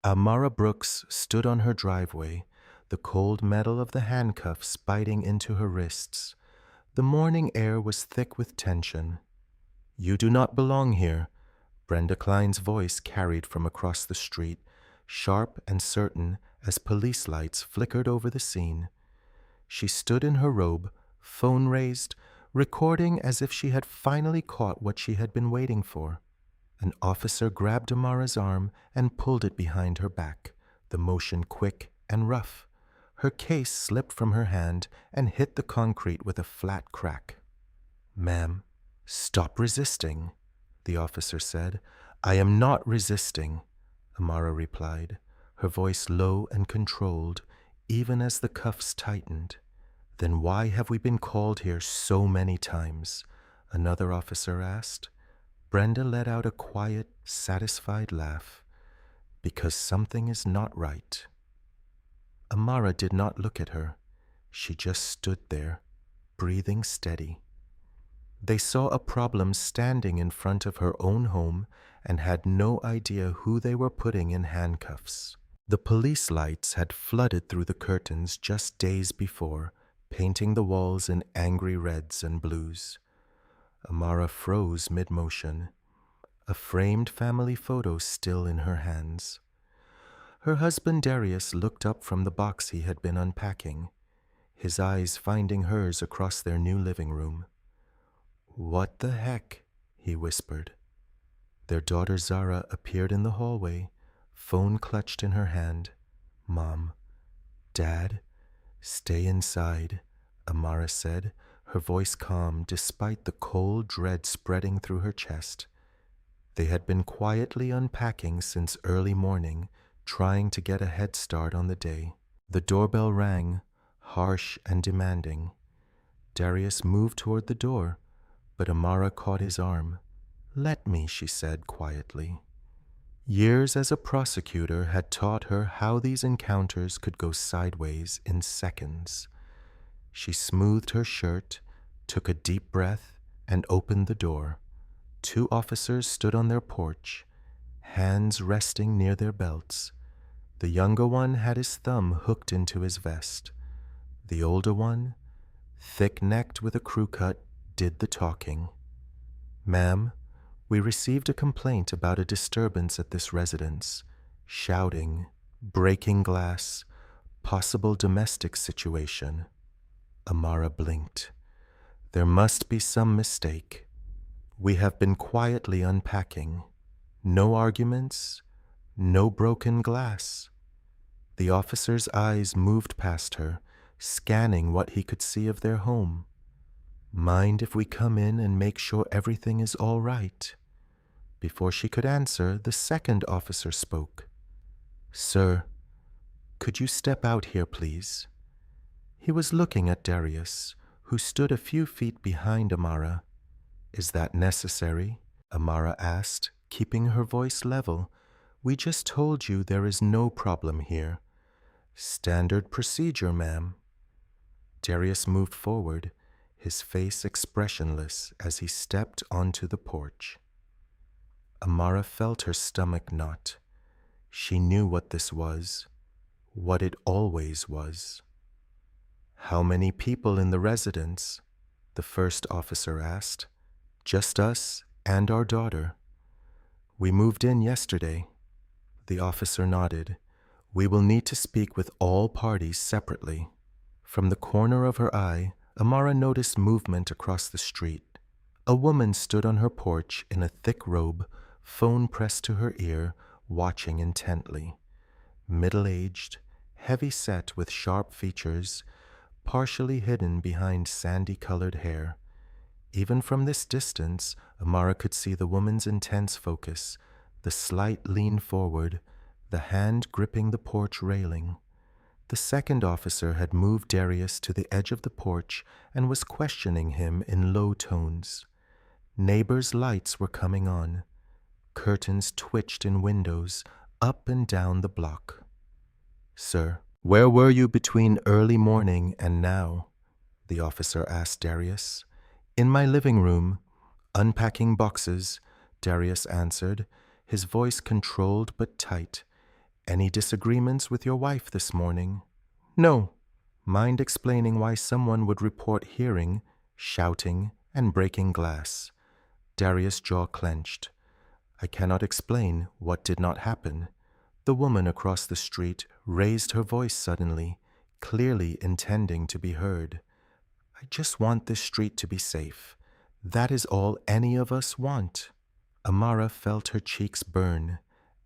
Amara Brooks stood on her driveway, the cold metal of the handcuffs biting into her wrists. The morning air was thick with tension. "You do not belong here," Brenda Klein's voice carried from across the street, sharp and certain as police lights flickered over the scene. She stood in her robe, phone raised, recording as if she had finally caught what she had been waiting for. An officer grabbed Amara's arm and pulled it behind her back, the motion quick and rough. Her case slipped from her hand and hit the concrete with a flat crack. "Ma'am, stop resisting," the officer said. "I am not resisting," Amara replied, her voice low and controlled, even as the cuffs tightened. "Then why have we been called here so many times?" another officer asked. Brenda let out a quiet, satisfied laugh. "Because something is not right." Amara did not look at her. She just stood there, breathing steady. They saw a problem standing in front of her own home and had no idea who they were putting in handcuffs. The police lights had flooded through the curtains just days before, painting the walls in angry reds and blues. Amara froze mid-motion, a framed family photo still in her hands. Her husband Darius looked up from the box he had been unpacking, his eyes finding hers across their new living room. "What the heck?" he whispered. Their daughter Zara appeared in the hallway, phone clutched in her hand. "Mom, Dad, stay inside," Amara said, her voice calm despite the cold dread spreading through her chest. They had been quietly unpacking since early morning, trying to get a head start on the day. The doorbell rang, harsh and demanding. Darius moved toward the door, but Amara caught his arm. "Let me," she said quietly. Years as a prosecutor had taught her how these encounters could go sideways in seconds. She smoothed her shirt, took a deep breath, and opened the door. Two officers stood on their porch, hands resting near their belts. The younger one had his thumb hooked into his vest. The older one, thick-necked with a crew cut, did the talking. "Ma'am, we received a complaint about a disturbance at this residence. Shouting, breaking glass, possible domestic situation." Amara blinked. "There must be some mistake. We have been quietly unpacking. No arguments, no broken glass." The officer's eyes moved past her, scanning what he could see of their home. "Mind if we come in and make sure everything is all right?" Before she could answer, the second officer spoke. "Sir, could you step out here, please?" He was looking at Darius, who stood a few feet behind Amara. "Is that necessary?" Amara asked, keeping her voice level. "We just told you there is no problem here." "Standard procedure, ma'am." Darius moved forward, his face expressionless as he stepped onto the porch. Amara felt her stomach knot. She knew what this was, what it always was. "How many people in the residence?" the first officer asked. "Just us and our daughter." "We moved in yesterday." The officer nodded. "We will need to speak with all parties separately." From the corner of her eye, Amara noticed movement across the street. A woman stood on her porch in a thick robe, phone pressed to her ear, watching intently. Middle-aged, heavy-set with sharp features, partially hidden behind sandy-colored hair. Even from this distance, Amara could see the woman's intense focus, the slight lean forward, the hand gripping the porch railing. The second officer had moved Darius to the edge of the porch and was questioning him in low tones. Neighbors' lights were coming on. Curtains twitched in windows up and down the block. "Sir, where were you between early morning and now?" the officer asked Darius. "In my living room, unpacking boxes," Darius answered, his voice controlled but tight. Any disagreements with your wife this morning? No. Mind explaining why someone would report hearing, shouting, and breaking glass? Darius' jaw clenched. I cannot explain what did not happen. The woman across the street raised her voice suddenly, clearly intending to be heard. I just want this street to be safe. That is all any of us want. Amara felt her cheeks burn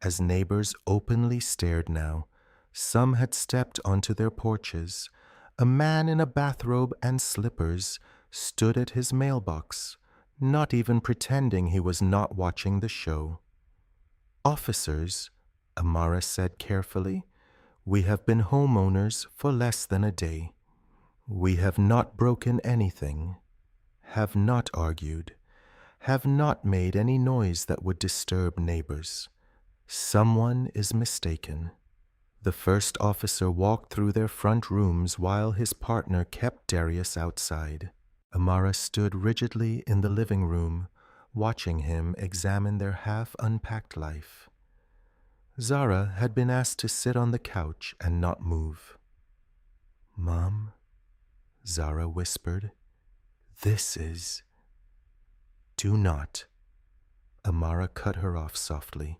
as neighbors openly stared now. Some had stepped onto their porches. A man in a bathrobe and slippers stood at his mailbox, not even pretending he was not watching the show. Officers, Amara said carefully, we have been homeowners for less than a day. We have not broken anything, have not argued, have not made any noise that would disturb neighbors. Someone is mistaken. The first officer walked through their front rooms while his partner kept Darius outside. Amara stood rigidly in the living room, watching him examine their half-unpacked life. Zara had been asked to sit on the couch and not move. "Mom," Zara whispered, "this is—" "Do not." Amara cut her off softly.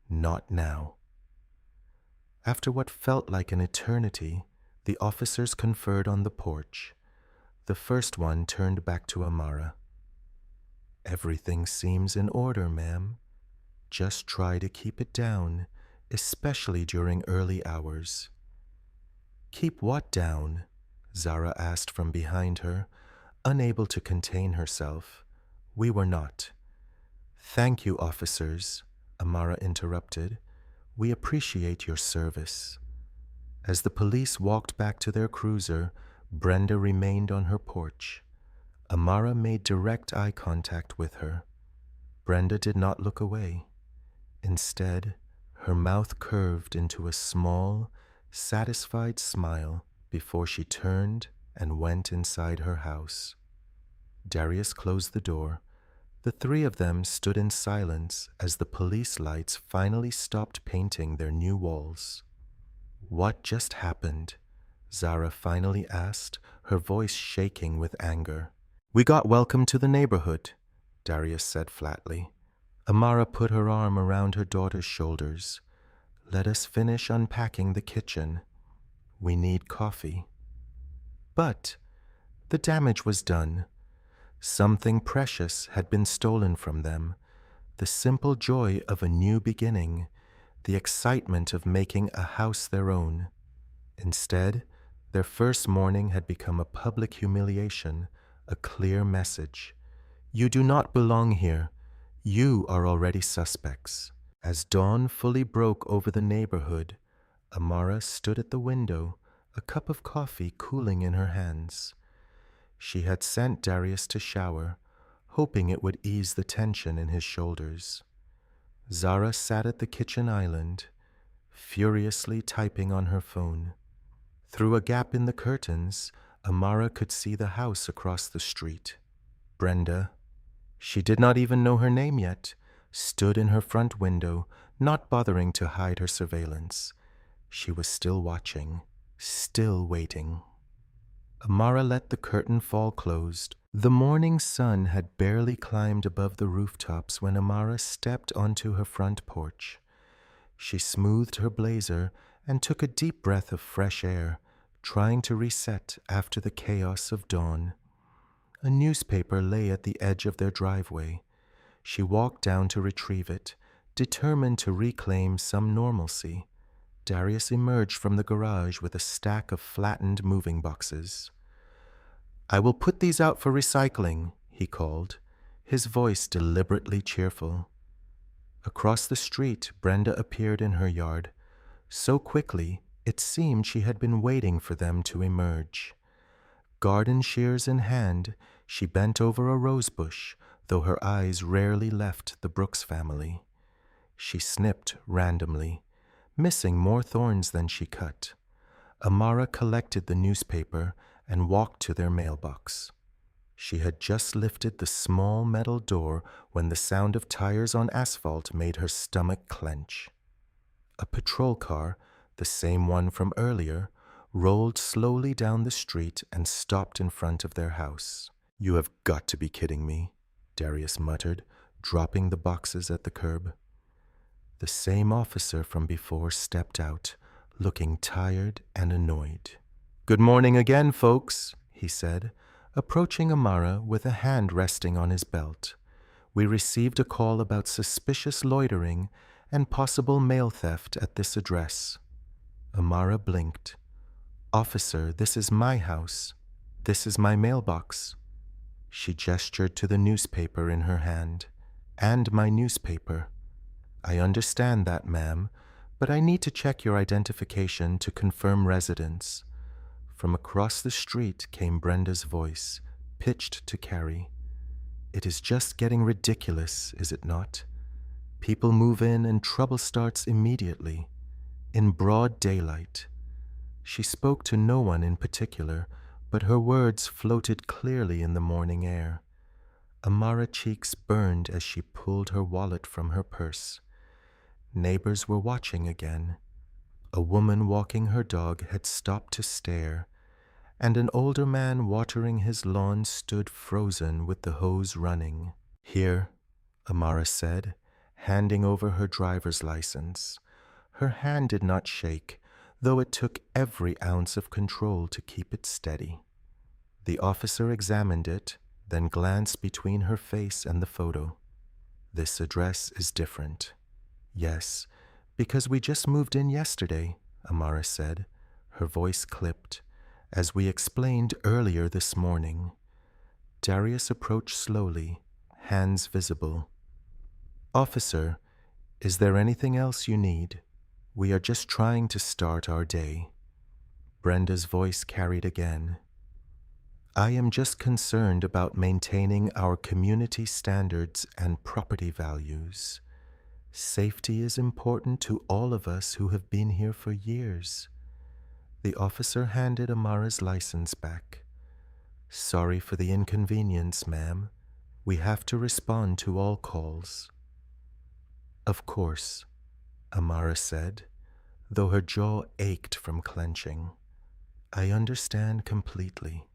"Not now." After what felt like an eternity, the officers conferred on the porch. The first one turned back to Amara. "Everything seems in order, ma'am. Just try to keep it down, especially during early hours." "Keep what down?" Zara asked from behind her, unable to contain herself. "We were not." "Thank you, officers," Amara interrupted. "We appreciate your service." As the police walked back to their cruiser, Brenda remained on her porch. Amara made direct eye contact with her. Brenda did not look away. Instead, her mouth curved into a small, satisfied smile before she turned and went inside her house. Darius closed the door. The three of them stood in silence as the police lights finally stopped painting their new walls. "What just happened?" Zara finally asked, her voice shaking with anger. "We got welcome to the neighborhood," Darius said flatly. Amara put her arm around her daughter's shoulders. "Let us finish unpacking the kitchen. We need coffee." But the damage was done. Something precious had been stolen from them, the simple joy of a new beginning, the excitement of making a house their own. Instead, their first morning had become a public humiliation, a clear message. You do not belong here. You are already suspects. As dawn fully broke over the neighborhood, Amara stood at the window, a cup of coffee cooling in her hands. She had sent Darius to shower, hoping it would ease the tension in his shoulders. Zara sat at the kitchen island, furiously typing on her phone. Through a gap in the curtains, Amara could see the house across the street. Brenda, she did not even know her name yet, stood in her front window, not bothering to hide her surveillance. She was still watching, still waiting. Amara let the curtain fall closed. The morning sun had barely climbed above the rooftops when Amara stepped onto her front porch. She smoothed her blazer and took a deep breath of fresh air, trying to reset after the chaos of dawn. A newspaper lay at the edge of their driveway. She walked down to retrieve it, determined to reclaim some normalcy. Darius emerged from the garage with a stack of flattened moving boxes. "I will put these out for recycling," he called, his voice deliberately cheerful. Across the street, Brenda appeared in her yard. So quickly, it seemed she had been waiting for them to emerge. Garden shears in hand, she bent over a rosebush, though her eyes rarely left the Brooks family. She snipped randomly, missing more thorns than she cut. Amara collected the newspaper and walked to their mailbox. She had just lifted the small metal door when the sound of tires on asphalt made her stomach clench. A patrol car, the same one from earlier, rolled slowly down the street and stopped in front of their house. "You have got to be kidding me," Darius muttered, dropping the boxes at the curb. The same officer from before stepped out, looking tired and annoyed. "Good morning again, folks," he said, approaching Amara with a hand resting on his belt. "We received a call about suspicious loitering and possible mail theft at this address." Amara blinked. "Officer, this is my house. This is my mailbox." She gestured to the newspaper in her hand. "And my newspaper." "I understand that, ma'am, but I need to check your identification to confirm residence." From across the street came Brenda's voice, pitched to Carrie. "It is just getting ridiculous, is it not? People move in and trouble starts immediately, in broad daylight." She spoke to no one in particular, but her words floated clearly in the morning air. Amara's cheeks burned as she pulled her wallet from her purse. Neighbors were watching again. A woman walking her dog had stopped to stare, and an older man watering his lawn stood frozen with the hose running. "Here," Amara said, handing over her driver's license. Her hand did not shake, though it took every ounce of control to keep it steady. The officer examined it, then glanced between her face and the photo. "This address is different." "Yes, because we just moved in yesterday," Amara said, her voice clipped, "as we explained earlier this morning." Darius approached slowly, hands visible. "Officer, is there anything else you need? We are just trying to start our day." Brenda's voice carried again. "I am just concerned about maintaining our community standards and property values. Safety is important to all of us who have been here for years." The officer handed Amara's license back. "Sorry for the inconvenience, ma'am. We have to respond to all calls." "Of course," Amara said, though her jaw ached from clenching. "I understand completely."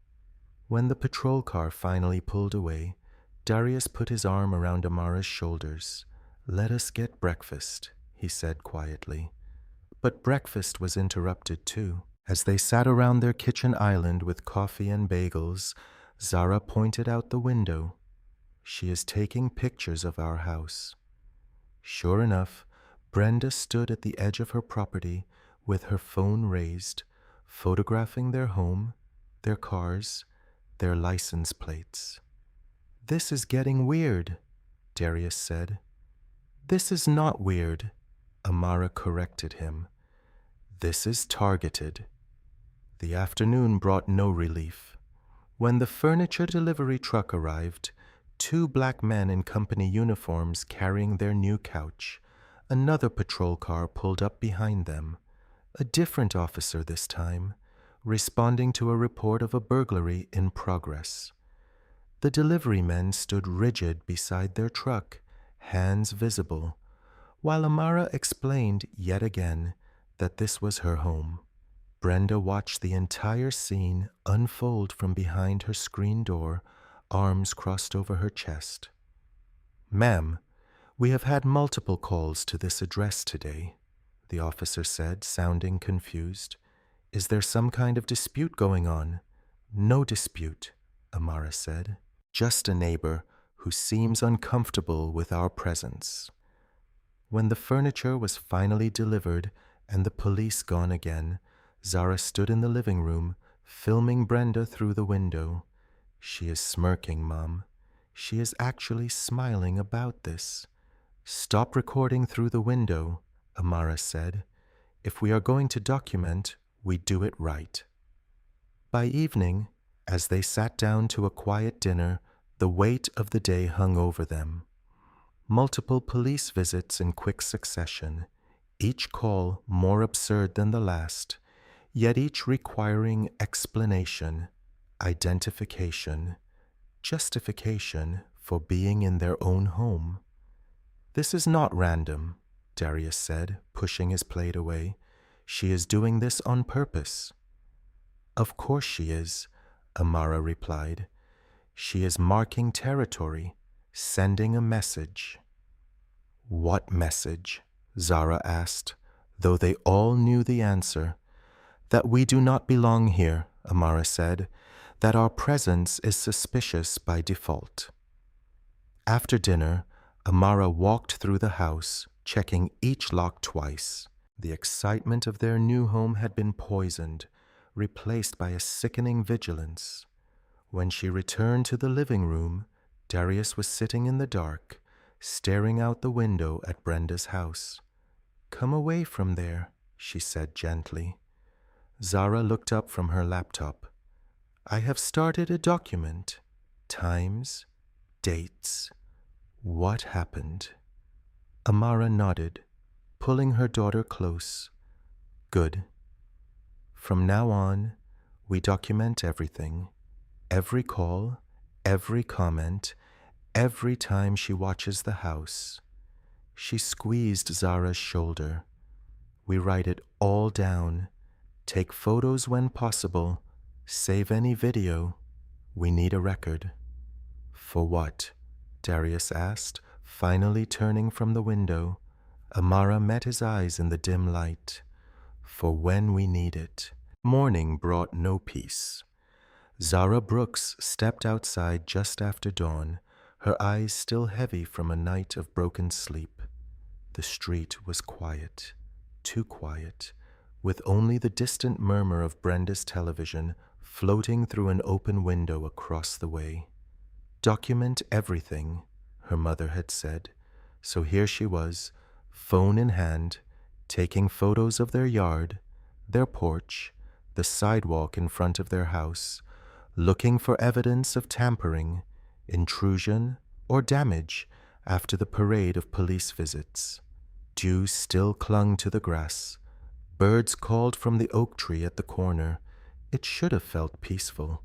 When the patrol car finally pulled away, Darius put his arm around Amara's shoulders. "Let us get breakfast," he said quietly. But breakfast was interrupted too. As they sat around their kitchen island with coffee and bagels, Zara pointed out the window. "She is taking pictures of our house." Sure enough, Brenda stood at the edge of her property with her phone raised, photographing their home, their cars, their license plates. "This is getting weird," Darius said. "This is not weird," Amara corrected him. "This is targeted." The afternoon brought no relief. When the furniture delivery truck arrived, two black men in company uniforms carrying their new couch, another patrol car pulled up behind them, a different officer this time, responding to a report of a burglary in progress. The delivery men stood rigid beside their truck, hands visible, while Amara explained yet again that this was her home. Brenda watched the entire scene unfold from behind her screen door, arms crossed over her chest. "Ma'am, we have had multiple calls to this address today," the officer said, sounding confused. "Is there some kind of dispute going on?" "No dispute," Amara said. "Just a neighbor who seems uncomfortable with our presence." When the furniture was finally delivered and the police gone again, Zara stood in the living room, filming Brenda through the window. "She is smirking, Mom. She is actually smiling about this." "Stop recording through the window," Amara said. "If we are going to document, we do it right." By evening, as they sat down to a quiet dinner, the weight of the day hung over them. Multiple police visits in quick succession, each call more absurd than the last, yet each requiring explanation, identification, justification for being in their own home. "This is not random," Darius said, pushing his plate away. "She is doing this on purpose." "Of course she is," Amara replied. "She is marking territory, sending a message." "What message?" Zara asked, though they all knew the answer. "That we do not belong here," Amara said, "that our presence is suspicious by default." After dinner, Amara walked through the house, checking each lock twice. The excitement of their new home had been poisoned, replaced by a sickening vigilance. When she returned to the living room, Darius was sitting in the dark, staring out the window at Brenda's house. "Come away from there," she said gently. Zara looked up from her laptop. "I have started a document. Times, dates. What happened?" Amara nodded, pulling her daughter close. "Good. From now on, we document everything. Every call, every comment, every time she watches the house." She squeezed Zara's shoulder. "We write it all down. Take photos when possible. Save any video. We need a record." "For what?" Darius asked, finally turning from the window. Amara met his eyes in the dim light. "For when we need it." Morning brought no peace. Zara Brooks stepped outside just after dawn, her eyes still heavy from a night of broken sleep. The street was quiet, too quiet, with only the distant murmur of Brenda's television floating through an open window across the way. "Document everything," her mother had said. So here she was, phone in hand, taking photos of their yard, their porch, the sidewalk in front of their house, looking for evidence of tampering, intrusion, or damage after the parade of police visits. Dew still clung to the grass. Birds called from the oak tree at the corner. It should have felt peaceful.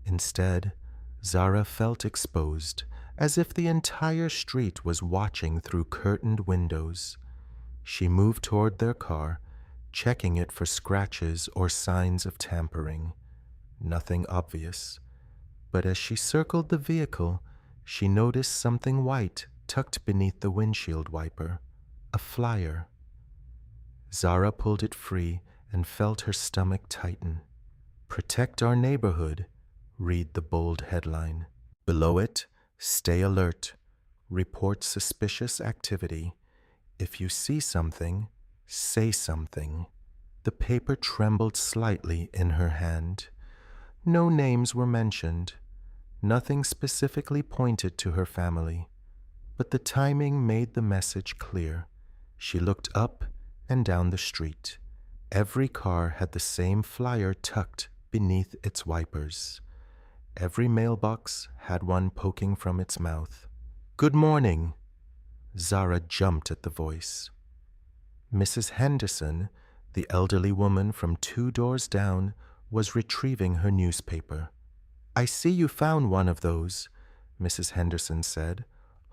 Instead, Zara felt exposed, as if the entire street was watching through curtained windows. She moved toward their car, checking it for scratches or signs of tampering. Nothing obvious. But as she circled the vehicle, she noticed something white tucked beneath the windshield wiper. A flyer. Zara pulled it free and felt her stomach tighten. "Protect our neighborhood," read the bold headline. Below it, "Stay alert. Report suspicious activity. If you see something, say something." The paper trembled slightly in her hand. No names were mentioned. Nothing specifically pointed to her family. But the timing made the message clear. She looked up and down the street. Every car had the same flyer tucked beneath its wipers. Every mailbox had one poking from its mouth. "Good morning." Zara jumped at the voice. Mrs. Henderson, the elderly woman from 2 doors down, was retrieving her newspaper. "I see you found one of those," Mrs. Henderson said,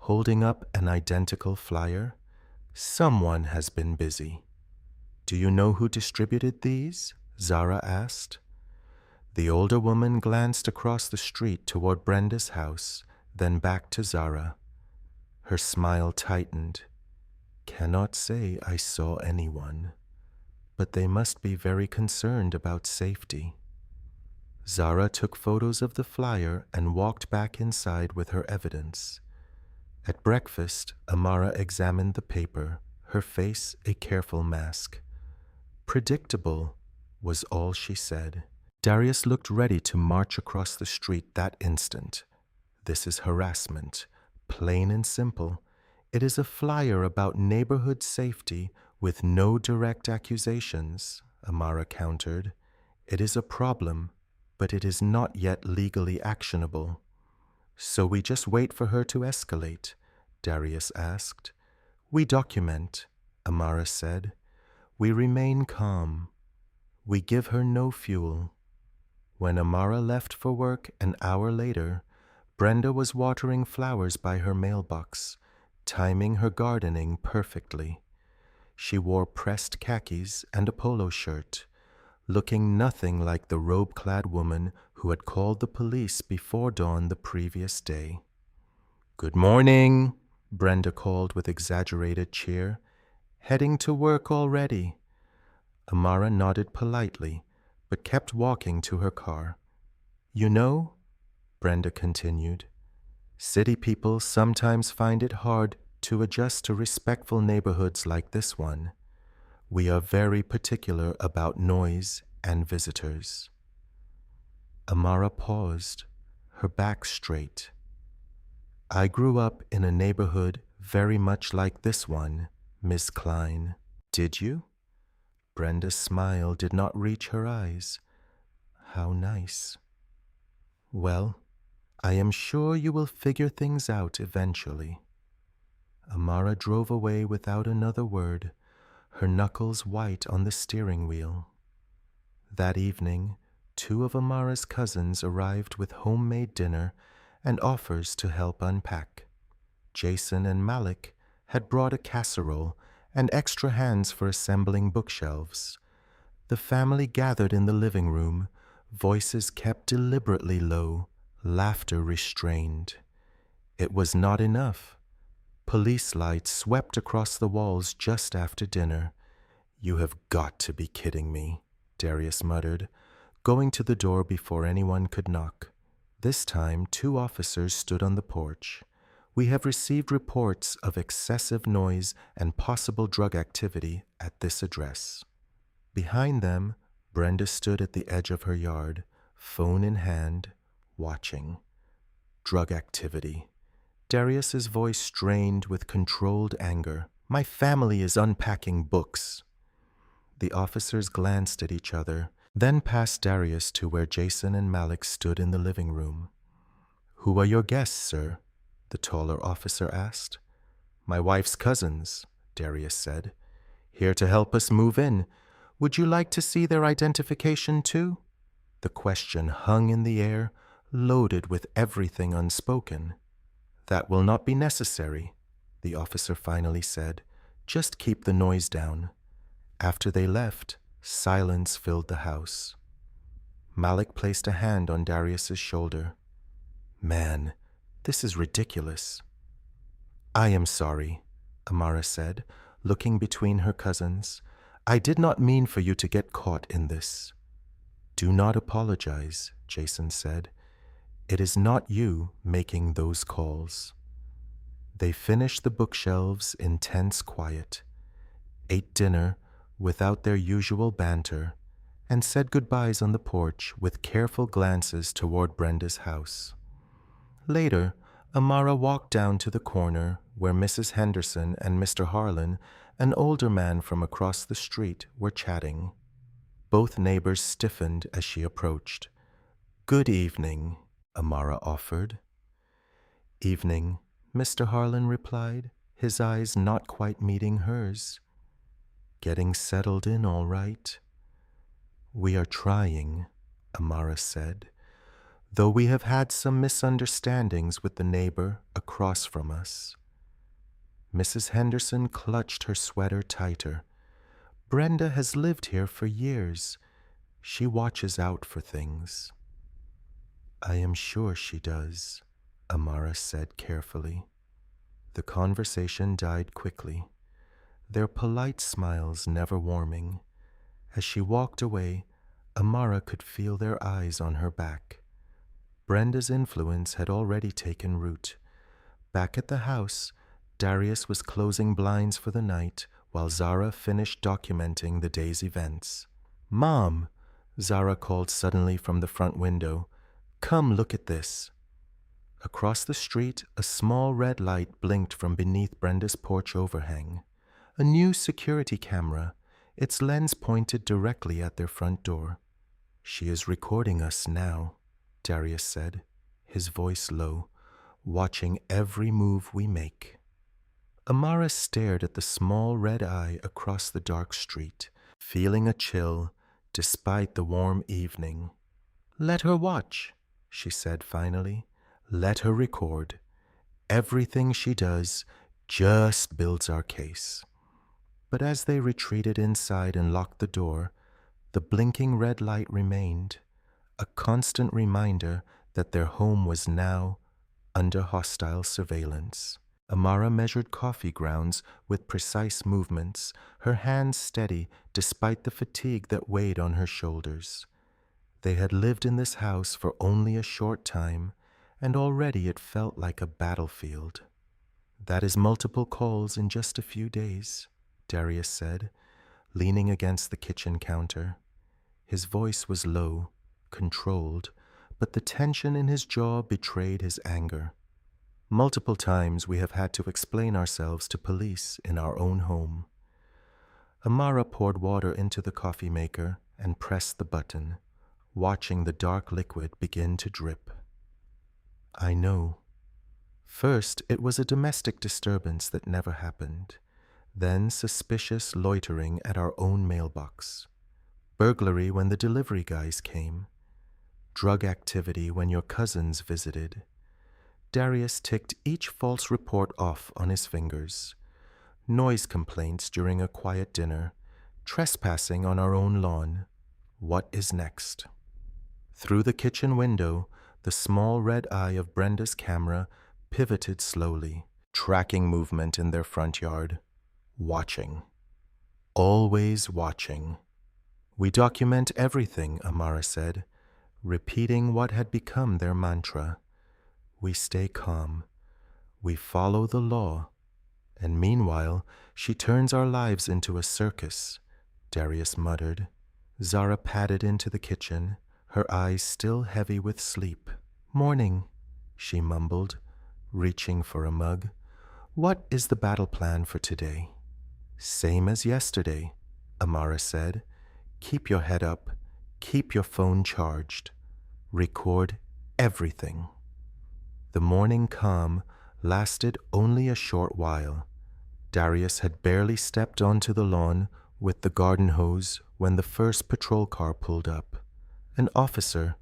holding up an identical flyer. "Someone has been busy." "Do you know who distributed these?" Zara asked. The older woman glanced across the street toward Brenda's house, then back to Zara. Her smile tightened. "Cannot say I saw anyone, but they must be very concerned about safety." Zara took photos of the flyer and walked back inside with her evidence. At breakfast, Amara examined the paper, her face a careful mask. "Predictable," was all she said. Darius looked ready to march across the street that instant. "This is harassment, plain and simple. It is a flyer about neighborhood safety with no direct accusations," Amara countered. "It is a problem, but it is not yet legally actionable." "So we just wait for her to escalate?" Darius asked. "We document," Amara said. "We remain calm. We give her no fuel." When Amara left for work an hour later, Brenda was watering flowers by her mailbox, timing her gardening perfectly. She wore pressed khakis and a polo shirt, looking nothing like the robe-clad woman who had called the police before dawn the previous day. "Good morning," Brenda called with exaggerated cheer. "Heading to work already?" Amara nodded politely, but kept walking to her car. "You know," Brenda continued, "city people sometimes find it hard to adjust to respectful neighborhoods like this one. We are very particular about noise and visitors." Amara paused, her back straight. "I grew up in a neighborhood very much like this one, Miss Klein." "Did you?" Brenda's smile did not reach her eyes. "How nice." "Well, I am sure you will figure things out eventually." Amara drove away without another word, her knuckles white on the steering wheel. That evening, 2 of Amara's cousins arrived with homemade dinner and offers to help unpack. Jason and Malik had brought a casserole and extra hands for assembling bookshelves. The family gathered in the living room, voices kept deliberately low, laughter restrained. It was not enough. Police lights swept across the walls just after dinner. "You have got to be kidding me," Darius muttered, going to the door before anyone could knock. This time, 2 officers stood on the porch. "We have received reports of excessive noise and possible drug activity at this address." Behind them, Brenda stood at the edge of her yard, phone in hand, watching. Drug activity. Darius's voice strained with controlled anger. "My family is unpacking books." The officers glanced at each other, then passed Darius to where Jason and Malik stood in the living room. "Who are your guests, sir?" the taller officer asked. "My wife's cousins," Darius said. "Here to help us move in. Would you like to see their identification too?" The question hung in the air, loaded with everything unspoken. "That will not be necessary," the officer finally said. "Just keep the noise down." After they left, silence filled the house. Malik placed a hand on Darius's shoulder. "Man, this is ridiculous." "I am sorry," Amara said, looking between her cousins. "I did not mean for you to get caught in this." "Do not apologize," Jason said. "It is not you making those calls." They finished the bookshelves in tense quiet, ate dinner without their usual banter, and said goodbyes on the porch with careful glances toward Brenda's house. Later, Amara walked down to the corner where Mrs. Henderson and Mr. Harlan, an older man from across the street, were chatting. Both neighbors stiffened as she approached. "Good evening," Amara offered. "Evening," Mr. Harlan replied, his eyes not quite meeting hers. "Getting settled in all right?" "We are trying," Amara said, "though we have had some misunderstandings with the neighbor across from us." Mrs. Henderson clutched her sweater tighter. "Brenda has lived here for years. She watches out for things." "I am sure she does," Amara said carefully. The conversation died quickly, their polite smiles never warming. As she walked away, Amara could feel their eyes on her back. Brenda's influence had already taken root. Back at the house, Darius was closing blinds for the night while Zara finished documenting the day's events. "Mom," Zara called suddenly from the front window, "come look at this." Across the street, a small red light blinked from beneath Brenda's porch overhang. A new security camera, its lens pointed directly at their front door. "She is recording us now," Darius said, his voice low, "watching every move we make." Amara stared at the small red eye across the dark street, feeling a chill despite the warm evening. "Let her watch," she said finally. "Let her record. Everything she does just builds our case." But as they retreated inside and locked the door, the blinking red light remained, a constant reminder that their home was now under hostile surveillance. Amara measured coffee grounds with precise movements, her hands steady despite the fatigue that weighed on her shoulders. They had lived in this house for only a short time, and already it felt like a battlefield. "That is multiple calls in just a few days," Darius said, leaning against the kitchen counter. His voice was low, controlled, but the tension in his jaw betrayed his anger. "Multiple times we have had to explain ourselves to police in our own home." Amara poured water into the coffee maker and pressed the button, watching the dark liquid begin to drip. "I know. First, it was a domestic disturbance that never happened. Then suspicious loitering at our own mailbox. Burglary when the delivery guys came. Drug activity when your cousins visited." Darius ticked each false report off on his fingers. Noise complaints during a quiet dinner. Trespassing on our own lawn. What is next? Through the kitchen window, the small red eye of Brenda's camera pivoted slowly, tracking movement in their front yard. Watching. Always watching. "We document everything," Amara said, repeating what had become their mantra. "We stay calm. We follow the law. And meanwhile, she turns our lives into a circus," Darius muttered. Zara padded into the kitchen, her eyes still heavy with sleep. "Morning," she mumbled, reaching for a mug. "What is the battle plan for today?" "Same as yesterday," Amara said. "Keep your head up. Keep your phone charged. Record everything." The morning calm lasted only a short while. Darius had barely stepped onto the lawn with the garden hose when the first patrol car pulled up. An officer,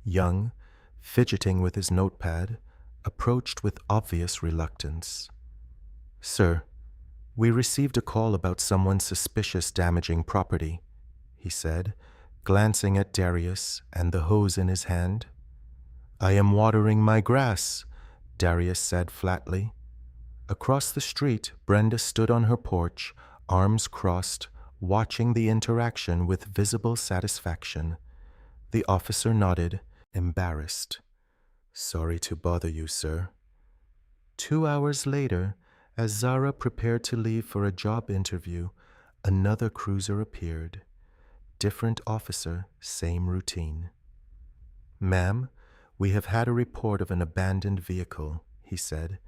young, fidgeting with his notepad, approached with obvious reluctance. "Sir, we received a call about someone suspicious damaging property," he said, glancing at Darius and the hose in his hand. "I am watering my grass," Darius said flatly. Across the street, Brenda stood on her porch, arms crossed, watching the interaction with visible satisfaction. The officer nodded, embarrassed. "Sorry to bother you, sir." 2 hours later, as Zara prepared to leave for a job interview, another cruiser appeared. Different officer, same routine. "Ma'am, we have had a report of an abandoned vehicle," he said,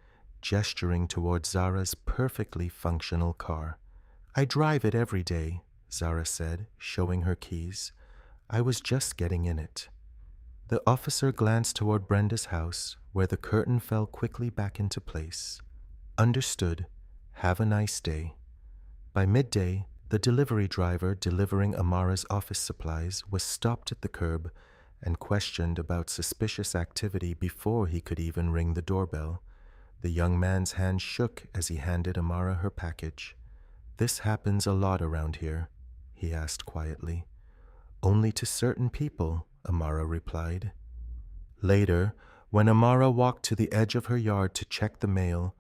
gesturing toward Zara's perfectly functional car. "I drive it every day," Zara said, showing her keys. "I was just getting in it." The officer glanced toward Brenda's house, where the curtain fell quickly back into place. "Understood. Have a nice day." By midday, the delivery driver delivering Amara's office supplies was stopped at the curb and questioned about suspicious activity before he could even ring the doorbell. The young man's hand shook as he handed Amara her package. "This happens a lot around here," he asked quietly. "Only to certain people," Amara replied. Later, when Amara walked to the edge of her yard to check the mail,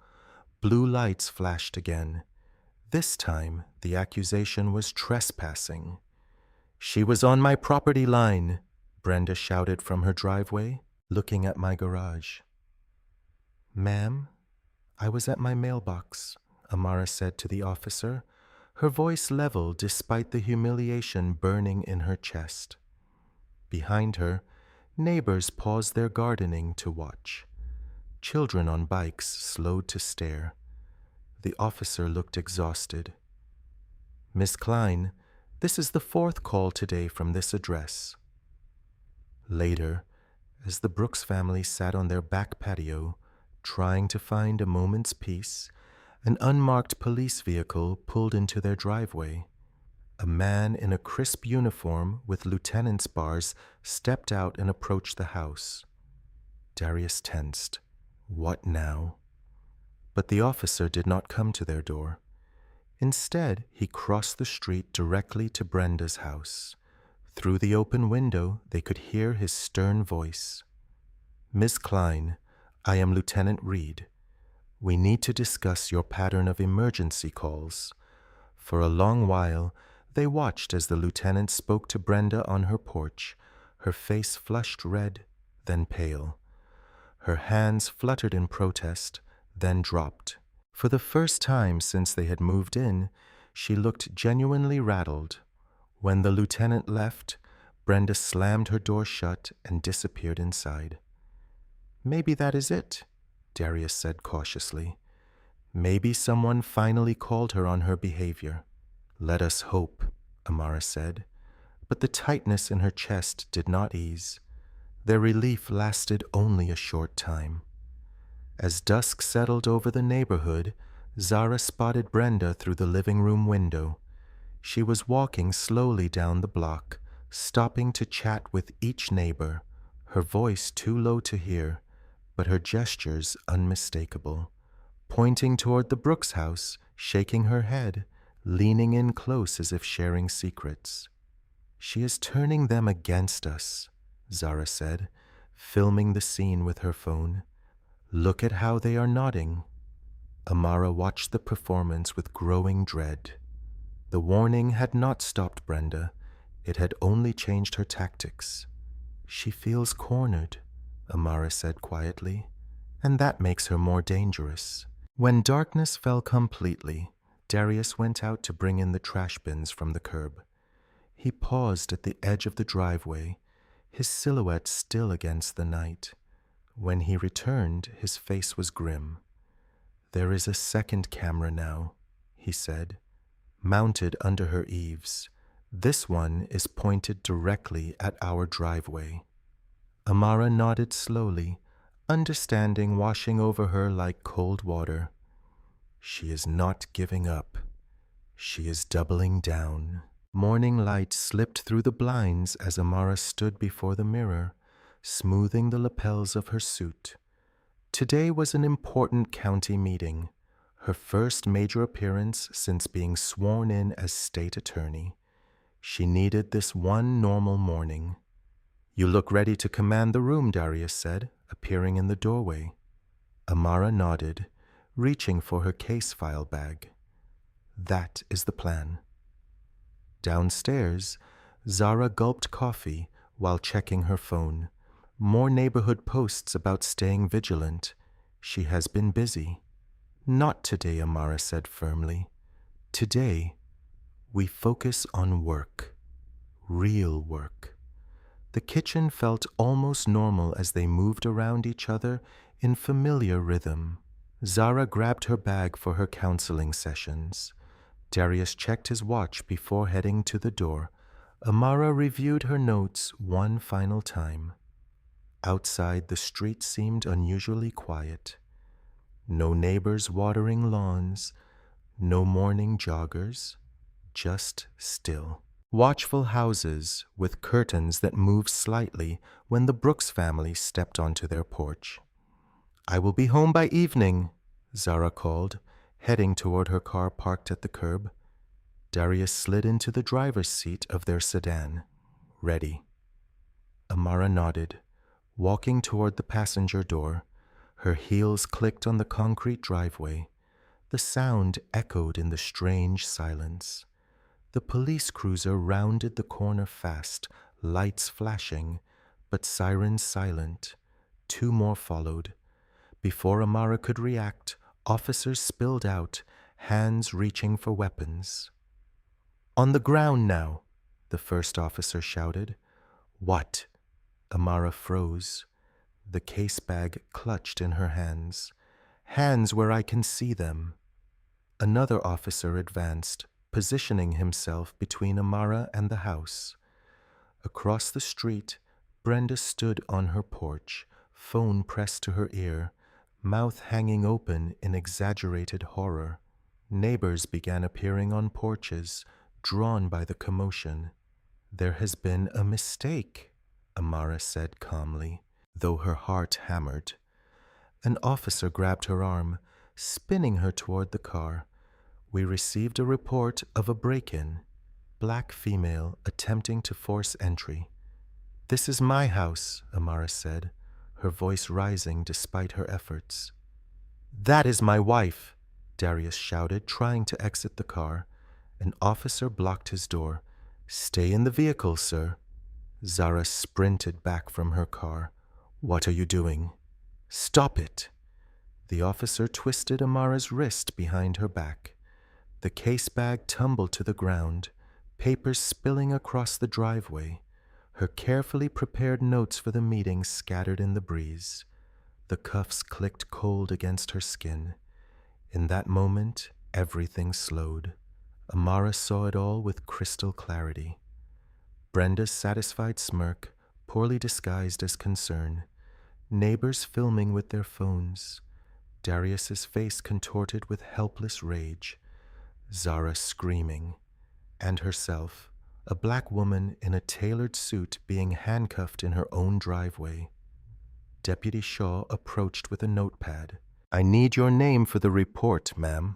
blue lights flashed again. This time, the accusation was trespassing. "She was on my property line," Brenda shouted from her driveway, looking at my garage. "Ma'am, I was at my mailbox," Amara said to the officer, her voice level despite the humiliation burning in her chest. Behind her, neighbors paused their gardening to watch. Children on bikes slowed to stare. The officer looked exhausted. "Miss Klein, this is the 4th call today from this address." Later, as the Brooks family sat on their back patio, trying to find a moment's peace, an unmarked police vehicle pulled into their driveway. A man in a crisp uniform with lieutenant's bars stepped out and approached the house. Darius tensed. What now? But the officer did not come to their door. Instead, he crossed the street directly to Brenda's house. Through the open window, they could hear his stern voice. "Miss Klein, I am Lieutenant Reed. We need to discuss your pattern of emergency calls." For a long while, they watched as the lieutenant spoke to Brenda on her porch, her face flushed red, then pale. Her hands fluttered in protest, then dropped. For the first time since they had moved in, she looked genuinely rattled. When the lieutenant left, Brenda slammed her door shut and disappeared inside. "Maybe that is it," Darius said cautiously. "Maybe someone finally called her on her behavior." "Let us hope," Amara said. But the tightness in her chest did not ease. Their relief lasted only a short time. As dusk settled over the neighborhood, Zara spotted Brenda through the living room window. She was walking slowly down the block, stopping to chat with each neighbor, her voice too low to hear, but her gestures unmistakable. Pointing toward the Brooks house, shaking her head, leaning in close as if sharing secrets. "She is turning them against us," Zara said, filming the scene with her phone. "Look at how they are nodding." Amara watched the performance with growing dread. The warning had not stopped Brenda. It had only changed her tactics. "She feels cornered," Amara said quietly, "and that makes her more dangerous." When darkness fell completely, Darius went out to bring in the trash bins from the curb. He paused at the edge of the driveway, his silhouette still against the night. When he returned, his face was grim. "There is a second camera now," he said, "mounted under her eaves. This one is pointed directly at our driveway." Amara nodded slowly, understanding washing over her like cold water. She is not giving up. She is doubling down. Morning light slipped through the blinds as Amara stood before the mirror, smoothing the lapels of her suit. Today was an important county meeting, her first major appearance since being sworn in as state attorney. She needed this one normal morning. "You look ready to command the room," Darius said, appearing in the doorway. Amara nodded, reaching for her case file bag. "That is the plan." Downstairs, Zara gulped coffee while checking her phone. More neighborhood posts about staying vigilant. She has been busy. "Not today," Amara said firmly. "Today, we focus on work. Real work." The kitchen felt almost normal as they moved around each other in familiar rhythm. Zara grabbed her bag for her counseling sessions. Darius checked his watch before heading to the door. Amara reviewed her notes one final time. Outside, the street seemed unusually quiet. No neighbors watering lawns, no morning joggers, just still. Watchful houses with curtains that moved slightly when the Brooks family stepped onto their porch. "I will be home by evening," Zara called, heading toward her car parked at the curb. Darius slid into the driver's seat of their sedan. "Ready." Amara nodded, walking toward the passenger door. Her heels clicked on the concrete driveway. The sound echoed in the strange silence. The police cruiser rounded the corner fast, lights flashing, but sirens silent. Two more followed. Before Amara could react, officers spilled out, hands reaching for weapons. "On the ground now," the first officer shouted. "What?" Amara froze. The case bag clutched in her hands. "Hands where I can see them." Another officer advanced, positioning himself between Amara and the house. Across the street, Brenda stood on her porch, phone pressed to her ear, mouth hanging open in exaggerated horror. Neighbors began appearing on porches, drawn by the commotion. "There has been a mistake," Amara said calmly, though her heart hammered. An officer grabbed her arm, spinning her toward the car. We received a report of a break-in. Black female attempting to force entry. This is my house, Amara said, her voice rising despite her efforts. That is my wife, Darius shouted, trying to exit the car. An officer blocked his door. Stay in the vehicle, sir. Zara sprinted back from her car. What are you doing? Stop it. The officer twisted Amara's wrist behind her back. The case bag tumbled to the ground, papers spilling across the driveway, her carefully prepared notes for the meeting scattered in the breeze. The cuffs clicked cold against her skin. In that moment, everything slowed. Amara saw it all with crystal clarity. Brenda's satisfied smirk, poorly disguised as concern. Neighbors filming with their phones. Darius's face contorted with helpless rage. Zara screaming. And herself, a black woman in a tailored suit being handcuffed in her own driveway. Deputy Shaw approached with a notepad. I need your name for the report, ma'am.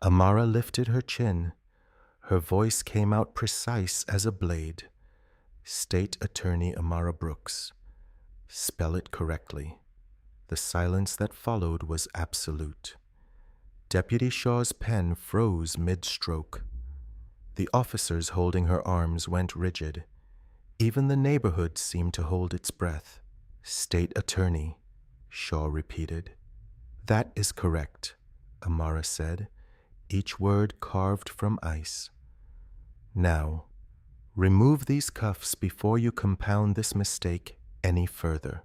Amara lifted her chin. Her voice came out precise as a blade. State Attorney Amara Brooks. Spell it correctly. The silence that followed was absolute. Deputy Shaw's pen froze mid-stroke. The officers holding her arms went rigid. Even the neighborhood seemed to hold its breath. State Attorney, Shaw repeated. That is correct, Amara said, each word carved from ice. Now, remove these cuffs before you compound this mistake any further.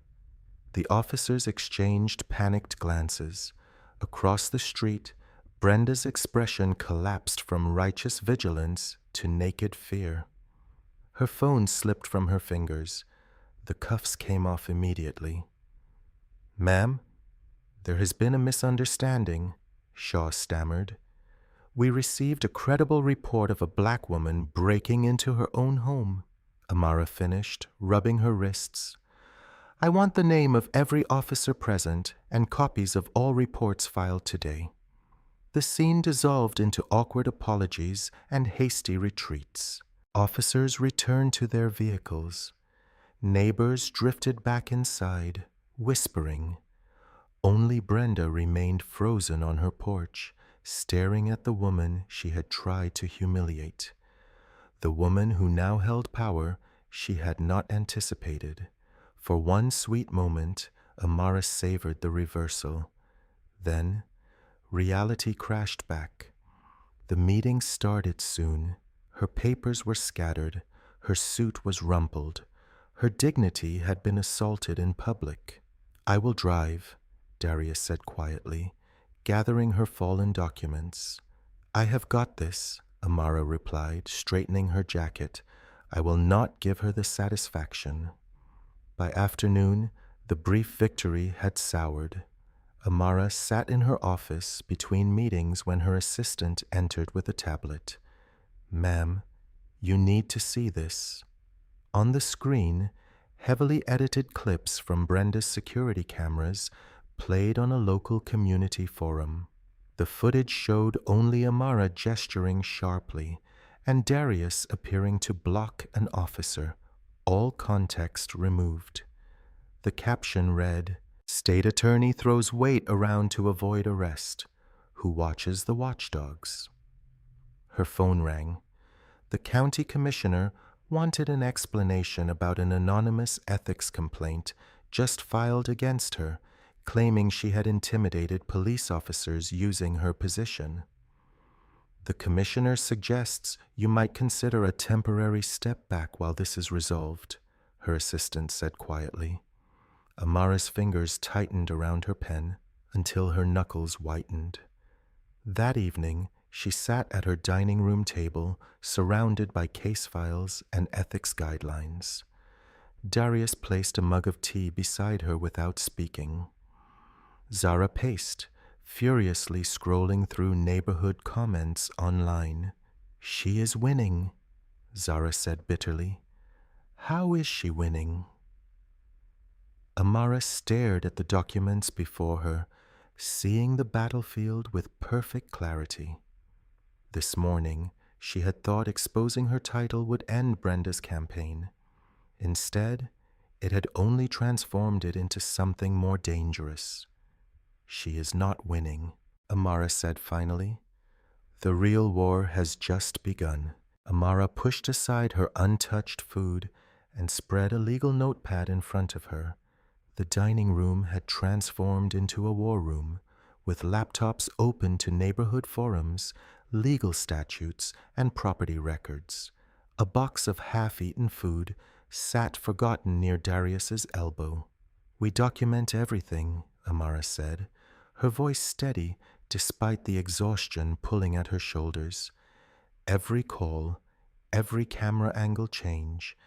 The officers exchanged panicked glances. Across the street, Brenda's expression collapsed from righteous vigilance to naked fear. Her phone slipped from her fingers. The cuffs came off immediately. Ma'am, there has been a misunderstanding, Shaw stammered. We received a credible report of a black woman breaking into her own home, Amara finished, rubbing her wrists. I want the name of every officer present and copies of all reports filed today. The scene dissolved into awkward apologies and hasty retreats. Officers returned to their vehicles. Neighbors drifted back inside, whispering. Only Brenda remained frozen on her porch, staring at the woman she had tried to humiliate. The woman who now held power she had not anticipated. For one sweet moment, Amara savored the reversal. Then, reality crashed back. The meeting started soon. Her papers were scattered. Her suit was rumpled. Her dignity had been assaulted in public. I will drive, Darius said quietly, gathering her fallen documents. I have got this, Amara replied, straightening her jacket. I will not give her the satisfaction. By afternoon, the brief victory had soured. Amara sat in her office between meetings when her assistant entered with a tablet. Ma'am, you need to see this. On the screen, heavily edited clips from Brenda's security cameras played on a local community forum. The footage showed only Amara gesturing sharply and Darius appearing to block an officer, all context removed. The caption read, State Attorney throws weight around to avoid arrest. Who watches the watchdogs? Her phone rang. The county commissioner wanted an explanation about an anonymous ethics complaint just filed against her, claiming she had intimidated police officers using her position. The commissioner suggests you might consider a temporary step back while this is resolved, her assistant said quietly. Amara's fingers tightened around her pen until her knuckles whitened. That evening, she sat at her dining room table, surrounded by case files and ethics guidelines. Darius placed a mug of tea beside her without speaking. Zara paced, furiously scrolling through neighborhood comments online. She is winning, Zara said bitterly. How is she winning? Amara stared at the documents before her, seeing the battlefield with perfect clarity. This morning, she had thought exposing her title would end Brenda's campaign. Instead, it had only transformed it into something more dangerous. She is not winning, Amara said finally. The real war has just begun. Amara pushed aside her untouched food and spread a legal notepad in front of her. The dining room had transformed into a war room, with laptops open to neighborhood forums, legal statutes, and property records. A box of half-eaten food sat forgotten near Darius's elbow. We document everything, Amara said, her voice steady despite the exhaustion pulling at her shoulders. Every call, every camera angle change,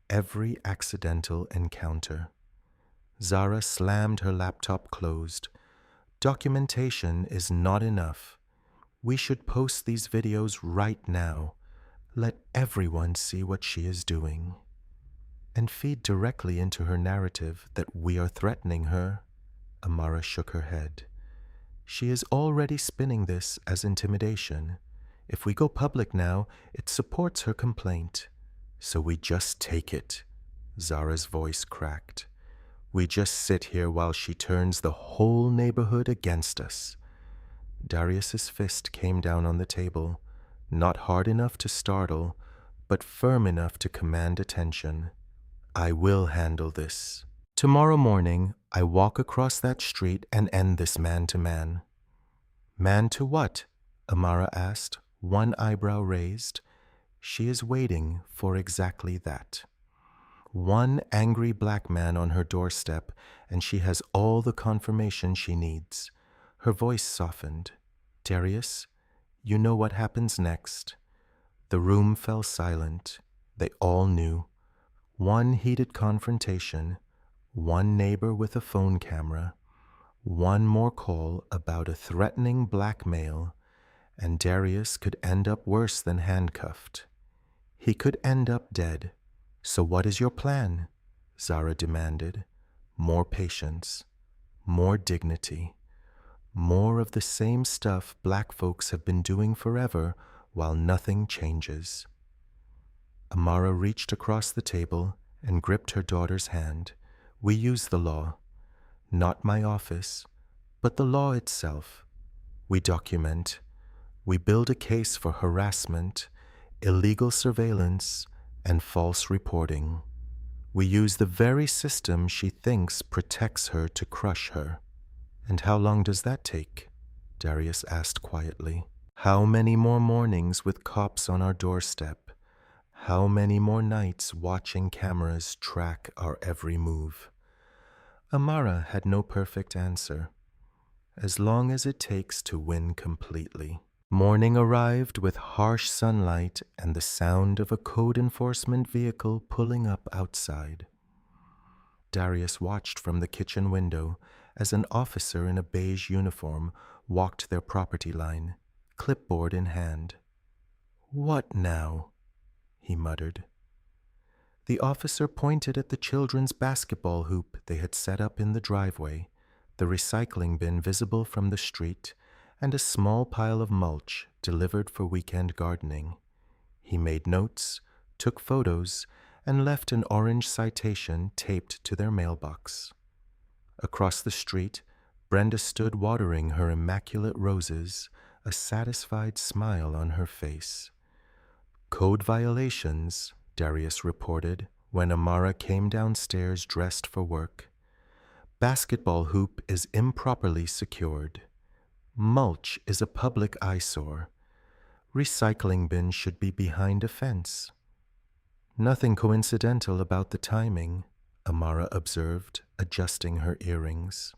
every accidental encounter. Zara slammed her laptop closed. Documentation is not enough. We should post these videos right now. Let everyone see what she is doing. And feed directly into her narrative that we are threatening her. Amara shook her head. She is already spinning this as intimidation. If we go public now, it supports her complaint. So we just take it. Zara's voice cracked. We just sit here while she turns the whole neighborhood against us. Darius's fist came down on the table, not hard enough to startle, but firm enough to command attention. I will handle this. Tomorrow morning, I walk across that street and end this man-to-man. Man to what? Amara asked, one eyebrow raised. She is waiting for exactly that. One angry black man on her doorstep, and she has all the confirmation she needs. Her voice softened. Darius, you know what happens next. The room fell silent. They all knew. One heated confrontation, one neighbor with a phone camera, one more call about a threatening blackmail, and Darius could end up worse than handcuffed. He could end up dead. So what is your plan? Zara demanded. More patience, more dignity, more of the same stuff black folks have been doing forever while nothing changes. Amara reached across the table and gripped her daughter's hand. We use the law. Not my office, but the law itself. We document. We build a case for harassment, illegal surveillance, and false reporting. We use the very system she thinks protects her to crush her. And how long does that take? Darius asked quietly. How many more mornings with cops on our doorstep? How many more nights watching cameras track our every move? Amara had no perfect answer. As long as it takes to win completely. Morning arrived with harsh sunlight and the sound of a code enforcement vehicle pulling up outside. Darius watched from the kitchen window as an officer in a beige uniform walked their property line, clipboard in hand. What now? He muttered. The officer pointed at the children's basketball hoop they had set up in the driveway, the recycling bin visible from the street, and a small pile of mulch delivered for weekend gardening. He made notes, took photos, and left an orange citation taped to their mailbox. Across the street, Brenda stood watering her immaculate roses, a satisfied smile on her face. Code violations, Darius reported when Amara came downstairs dressed for work. Basketball hoop is improperly secured. Mulch is a public eyesore. Recycling bin should be behind a fence. Nothing coincidental about the timing, Amara observed, adjusting her earrings.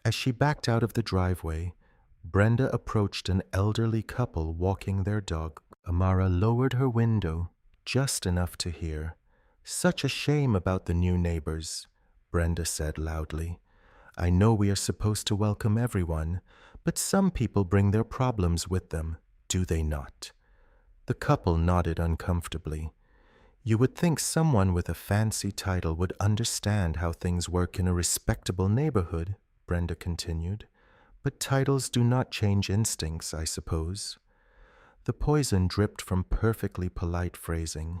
As she backed out of the driveway, Brenda approached an elderly couple walking their dog. Amara lowered her window just enough to hear. Such a shame about the new neighbors, Brenda said loudly. I know we are supposed to welcome everyone, but some people bring their problems with them, do they not? The couple nodded uncomfortably. You would think someone with a fancy title would understand how things work in a respectable neighborhood, Brenda continued. But titles do not change instincts, I suppose. The poison dripped from perfectly polite phrasing.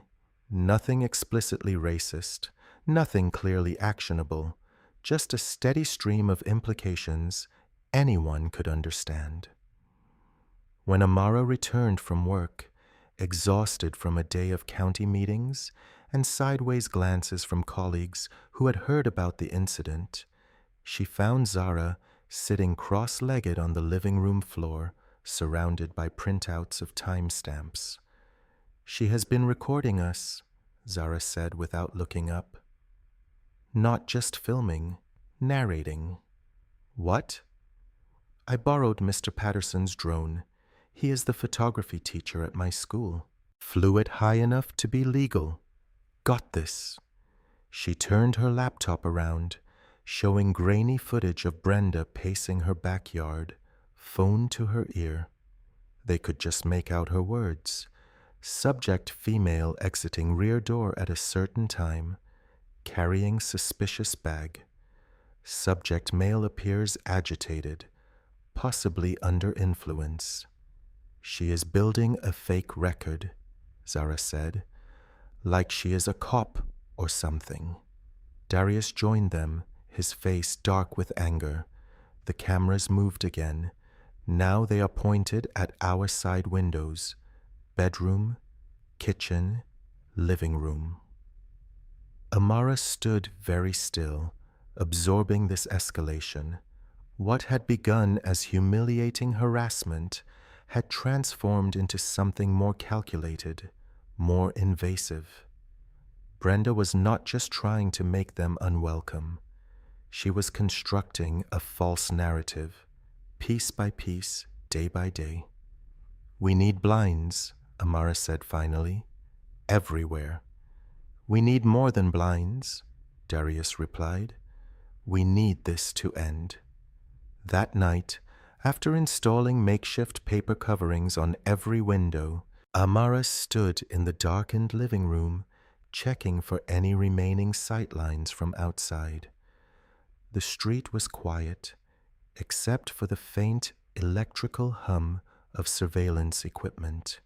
Nothing explicitly racist, nothing clearly actionable, just a steady stream of implications anyone could understand. When Amara returned from work, exhausted from a day of county meetings and sideways glances from colleagues who had heard about the incident, she found Zara sitting cross-legged on the living room floor, surrounded by printouts of timestamps. "She has been recording us," Zara said without looking up. "Not just filming, narrating." "What?" "I borrowed Mr. Patterson's drone. He is the photography teacher at my school. Flew it high enough to be legal. Got this." She turned her laptop around, showing grainy footage of Brenda pacing her backyard, phone to her ear. They could just make out her words. Subject female exiting rear door at a certain time, carrying suspicious bag. Subject male appears agitated, possibly under influence. "She is building a fake record," Zara said, "like she is a cop or something." Darius joined them, his face dark with anger. The cameras moved again. Now they are pointed at our side windows. Bedroom, kitchen, living room. Amara stood very still, absorbing this escalation. What had begun as humiliating harassment had transformed into something more calculated, more invasive. Brenda was not just trying to make them unwelcome. She was constructing a false narrative, piece by piece, day by day. "We need blinds," Amara said finally. "Everywhere." "We need more than blinds," Darius replied. "We need this to end." That night, after installing makeshift paper coverings on every window, Amara stood in the darkened living room, checking for any remaining sightlines from outside. The street was quiet, except for the faint electrical hum of surveillance equipment.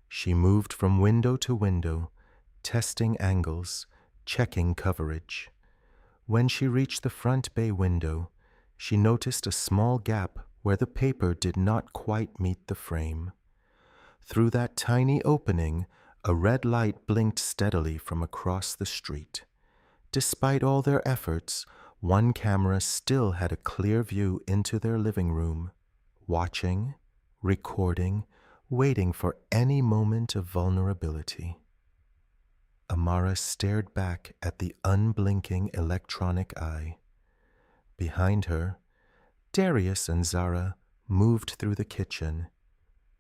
She moved from window to window, testing angles, checking coverage. When she reached the front bay window, she noticed a small gap where the paper did not quite meet the frame. Through that tiny opening, a red light blinked steadily from across the street. Despite all their efforts, one camera still had a clear view into their living room, watching, recording, waiting for any moment of vulnerability. Amara stared back at the unblinking electronic eye. Behind her, Darius and Zara moved through the kitchen,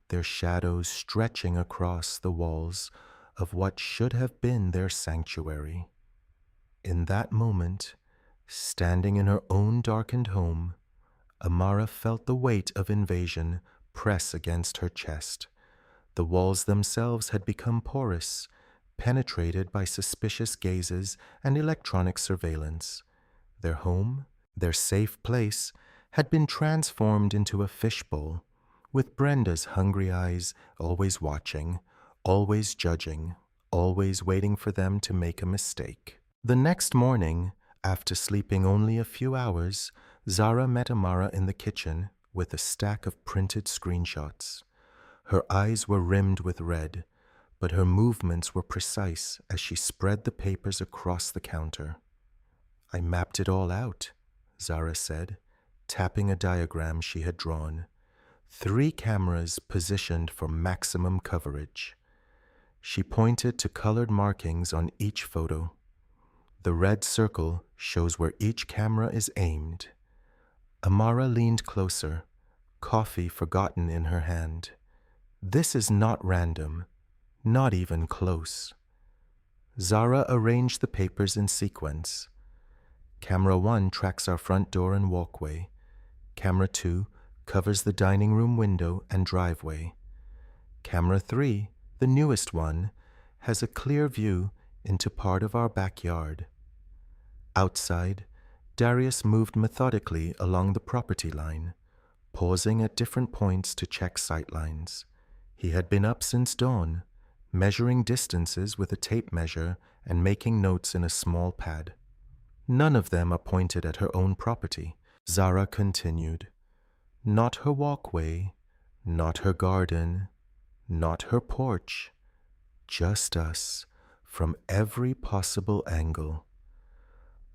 their shadows stretching across the walls of what should have been their sanctuary. In that moment, standing in her own darkened home, Amara felt the weight of invasion press against her chest. The walls themselves had become porous, penetrated by suspicious gazes and electronic surveillance. Their home, their safe place, had been transformed into a fishbowl, with Brenda's hungry eyes always watching, always judging, always waiting for them to make a mistake. The next morning, after sleeping only a few hours, Zara met Amara in the kitchen with a stack of printed screenshots. Her eyes were rimmed with red, but her movements were precise as she spread the papers across the counter. "I mapped it all out," Zara said, tapping a diagram she had drawn. 3 cameras positioned for maximum coverage. She pointed to colored markings on each photo. The red circle shows where each camera is aimed. Amara leaned closer, coffee forgotten in her hand. "This is not random, not even close." Zara arranged the papers in sequence. Camera 1 tracks our front door and walkway. Camera 2 covers the dining room window and driveway. Camera 3, the newest one, has a clear view into part of our backyard. Outside, Darius moved methodically along the property line, pausing at different points to check sightlines. He had been up since dawn, measuring distances with a tape measure and making notes in a small pad. None of them are pointed at her own property. Zara continued. Not her walkway, not her garden, not her porch. Just us, from every possible angle.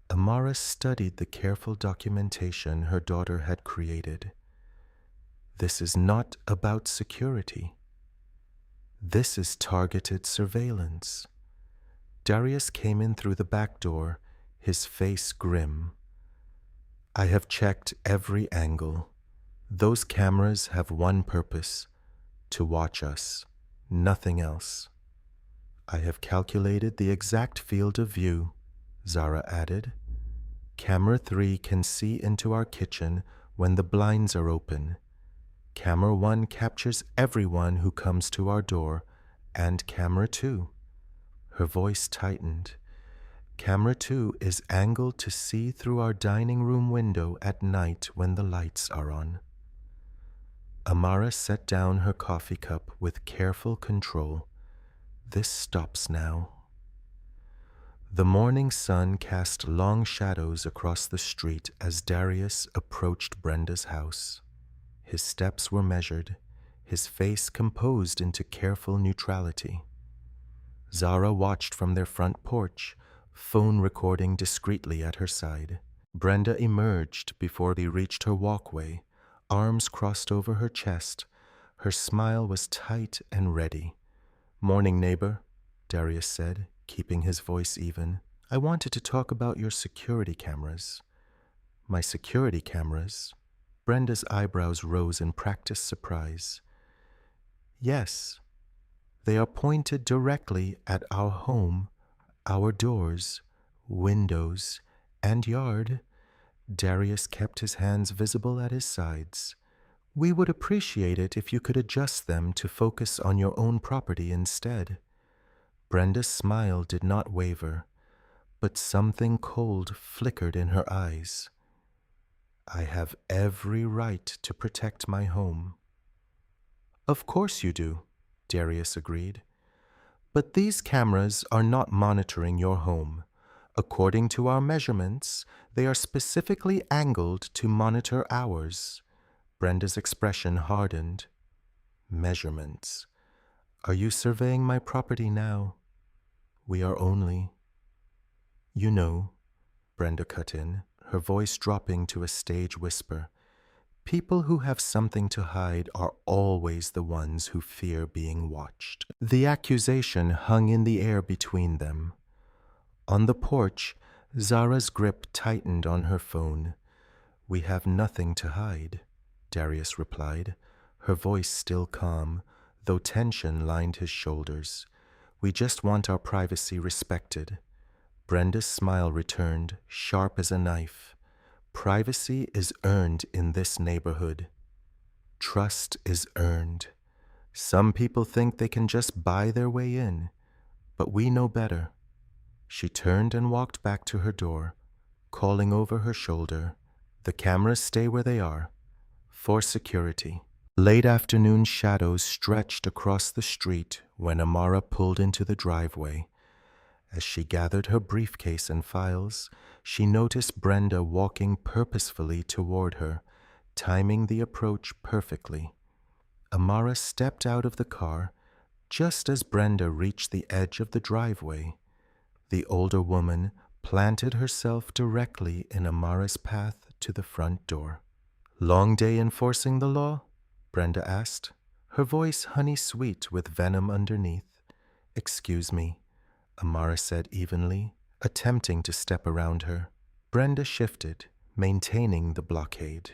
Amara studied the careful documentation her daughter had created. This is not about security. This is targeted surveillance. Darius came in through the back door, his face grim. I have checked every angle. Those cameras have one purpose, to watch us, nothing else. I have calculated the exact field of view, Zara added. Camera 3 can see into our kitchen when the blinds are open. Camera 1 captures everyone who comes to our door, and Camera 2. Her voice tightened. Camera 2 is angled to see through our dining room window at night when the lights are on. Amara set down her coffee cup with careful control. This stops now. The morning sun cast long shadows across the street as Darius approached Brenda's house. His steps were measured, his face composed into careful neutrality. Zara watched from their front porch, phone recording discreetly at her side. Brenda emerged before they reached her walkway, arms crossed over her chest. Her smile was tight and ready. Morning, neighbor, Darius said, keeping his voice even. I wanted to talk about your security cameras. My security cameras? Brenda's eyebrows rose in practiced surprise. Yes, they are pointed directly at our home, our doors, windows, and yard. Darius kept his hands visible at his sides. We would appreciate it if you could adjust them to focus on your own property instead. Brenda's smile did not waver, but something cold flickered in her eyes. I have every right to protect my home. Of course you do, Darius agreed. But these cameras are not monitoring your home. According to our measurements, they are specifically angled to monitor ours. Brenda's expression hardened. Measurements. Are you surveying my property now? We are only. You know, Brenda cut in, her voice dropping to a stage whisper. People who have something to hide are always the ones who fear being watched. The accusation hung in the air between them. On the porch, Zara's grip tightened on her phone. We have nothing to hide, Darius replied, her voice still calm, though tension lined his shoulders. We just want our privacy respected. Brenda's smile returned, sharp as a knife. Privacy is earned in this neighborhood. Trust is earned. Some people think they can just buy their way in, but we know better. She turned and walked back to her door, calling over her shoulder, the cameras stay where they are, for security. Late afternoon shadows stretched across the street when Amara pulled into the driveway. As she gathered her briefcase and files, she noticed Brenda walking purposefully toward her, timing the approach perfectly. Amara stepped out of the car just as Brenda reached the edge of the driveway. The older woman planted herself directly in Amara's path to the front door. Long day enforcing the law? Brenda asked, her voice honey-sweet with venom underneath. Excuse me, Amara said evenly, attempting to step around her. Brenda shifted, maintaining the blockade.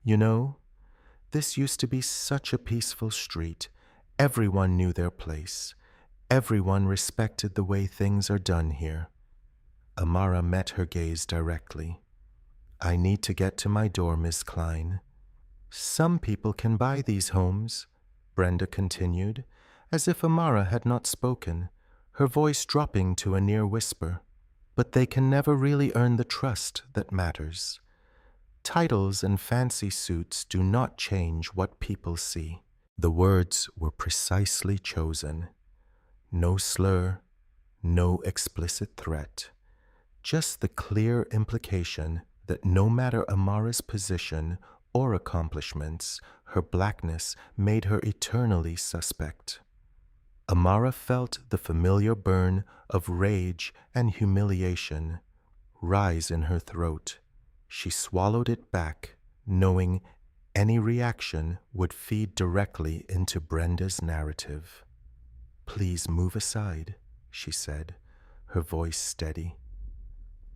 You know, this used to be such a peaceful street. Everyone knew their place. Everyone respected the way things are done here. Amara met her gaze directly. I need to get to my door, Miss Klein. Some people can buy these homes, Brenda continued, as if Amara had not spoken, her voice dropping to a near whisper. But they can never really earn the trust that matters. Titles and fancy suits do not change what people see. The words were precisely chosen. No slur, no explicit threat. Just the clear implication that no matter Amara's position or accomplishments, her blackness made her eternally suspect. Amara felt the familiar burn of rage and humiliation rise in her throat. She swallowed it back, knowing any reaction would feed directly into Brenda's narrative. "Please move aside," she said, her voice steady.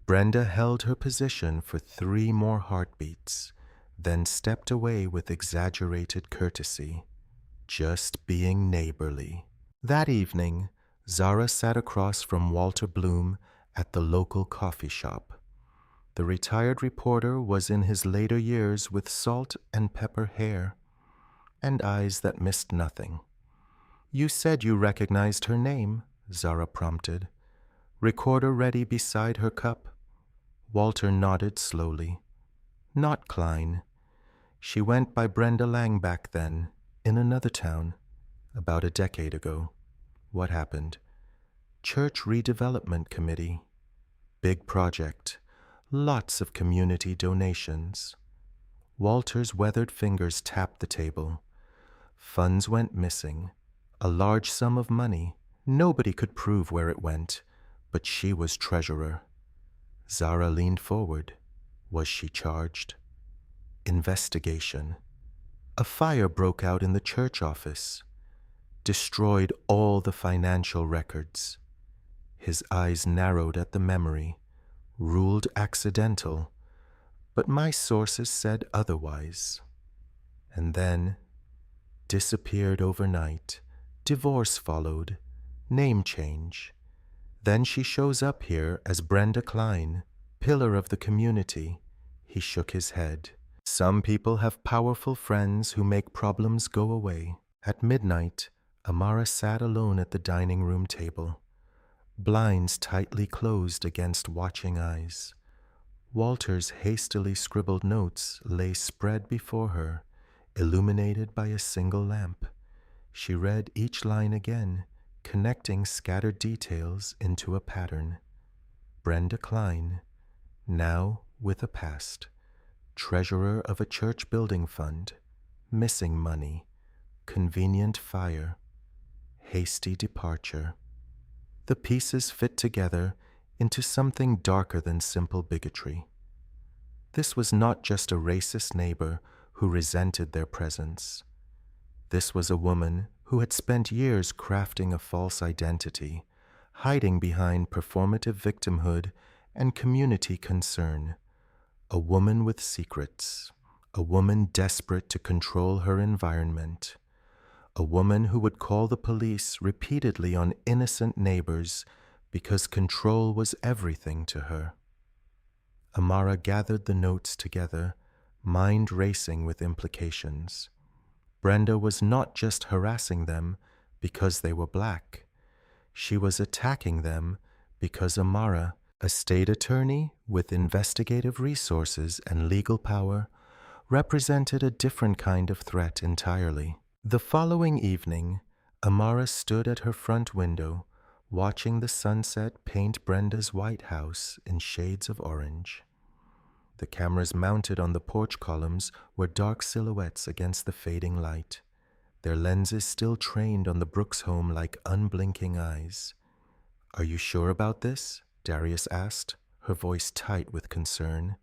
Brenda held her position for 3 more heartbeats, then stepped away with exaggerated courtesy, just being neighborly. That evening, Zara sat across from Walter Bloom at the local coffee shop. The retired reporter was in his later years with salt and pepper hair and eyes that missed nothing. "You said you recognized her name," Zara prompted. "Recorder ready beside her cup?" Walter nodded slowly. "Not Klein. She went by Brenda Lang back then, in another town, about a decade ago." "What happened?" "Church redevelopment committee. Big project. Lots of community donations." Walter's weathered fingers tapped the table. "Funds went missing. A large sum of money. Nobody could prove where it went, but she was treasurer." Zara leaned forward. Was she charged? "Investigation. A fire broke out in the church office. Destroyed all the financial records." His eyes narrowed at the memory. "Ruled accidental, but my sources said otherwise." And then, disappeared overnight. Divorce followed. Name change. Then she shows up here as Brenda Klein, pillar of the community. He shook his head. "Some people have powerful friends who make problems go away." At midnight, Amara sat alone at the dining room table, blinds tightly closed against watching eyes. Walter's hastily scribbled notes lay spread before her, illuminated by a single lamp. She read each line again, connecting scattered details into a pattern. Brenda Klein, now with a past, treasurer of a church building fund, missing money, convenient fire, hasty departure. The pieces fit together into something darker than simple bigotry. This was not just a racist neighbor who resented their presence. This was a woman who had spent years crafting a false identity, hiding behind performative victimhood and community concern. A woman with secrets. A woman desperate to control her environment. A woman who would call the police repeatedly on innocent neighbors because control was everything to her. Amara gathered the notes together, mind racing with implications. Brenda was not just harassing them because they were black. She was attacking them because Amara, a state attorney with investigative resources and legal power, represented a different kind of threat entirely. The following evening, Amara stood at her front window, watching the sunset paint Brenda's white house in shades of orange. The cameras mounted on the porch columns were dark silhouettes against the fading light, their lenses still trained on the Brooks home like unblinking eyes. "Are you sure about this?" Darius asked, her voice tight with concern.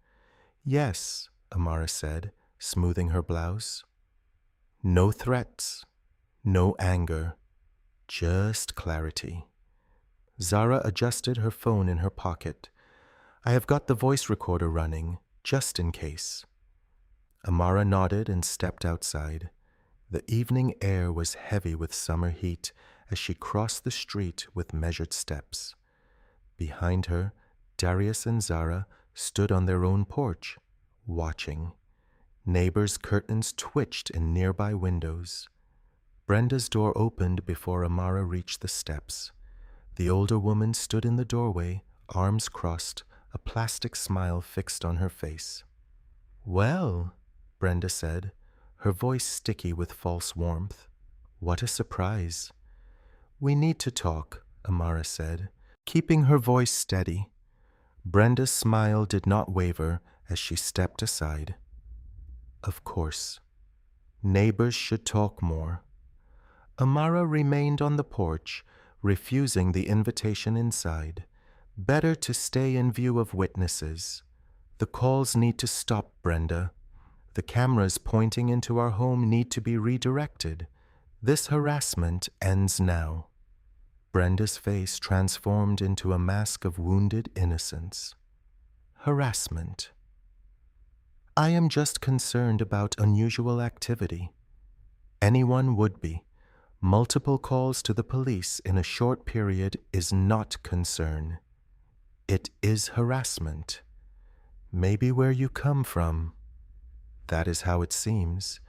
"Yes," Amara said, smoothing her blouse. No threats, no anger, just clarity. Zara adjusted her phone in her pocket. "I have got the voice recorder running, just in case." Amara nodded and stepped outside. The evening air was heavy with summer heat as she crossed the street with measured steps. Behind her, Darius and Zara stood on their own porch, watching. Neighbors' curtains twitched in nearby windows. Brenda's door opened before Amara reached the steps. The older woman stood in the doorway, arms crossed, a plastic smile fixed on her face. "Well," Brenda said, her voice sticky with false warmth, What a surprise. We need to talk, Amara said, keeping her voice steady. Brenda's smile did not waver as she stepped aside. Of course. Neighbors should talk more. Amara remained on the porch, refusing the invitation inside. Better to stay in view of witnesses. The calls need to stop, Brenda. The cameras pointing into our home need to be redirected. This harassment ends now. Brenda's face transformed into a mask of wounded innocence. Harassment. I am just concerned about unusual activity. Anyone would be. Multiple calls to the police in a short period is not concern. It is harassment. Maybe where you come from. That is how it seems.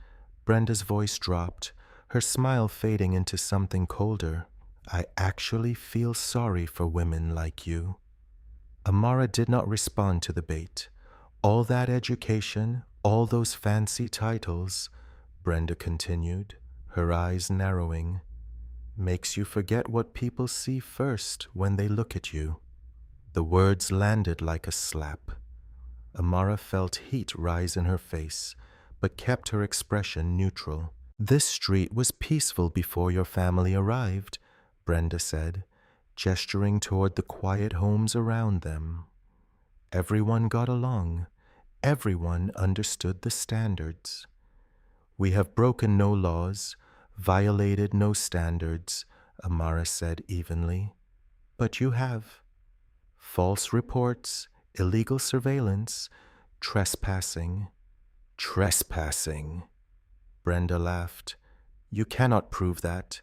Brenda's voice dropped, her smile fading into something colder. I actually feel sorry for women like you. Amara did not respond to the bait. All that education, all those fancy titles, Brenda continued, her eyes narrowing, makes you forget what people see first when they look at you. The words landed like a slap. Amara felt heat rise in her face, but kept her expression neutral. This street was peaceful before your family arrived, Brenda said, gesturing toward the quiet homes around them. Everyone got along. Everyone understood the standards. We have broken no laws, violated no standards, Amara said evenly. But you have. False reports, illegal surveillance, trespassing. Trespassing. Brenda laughed. You cannot prove that.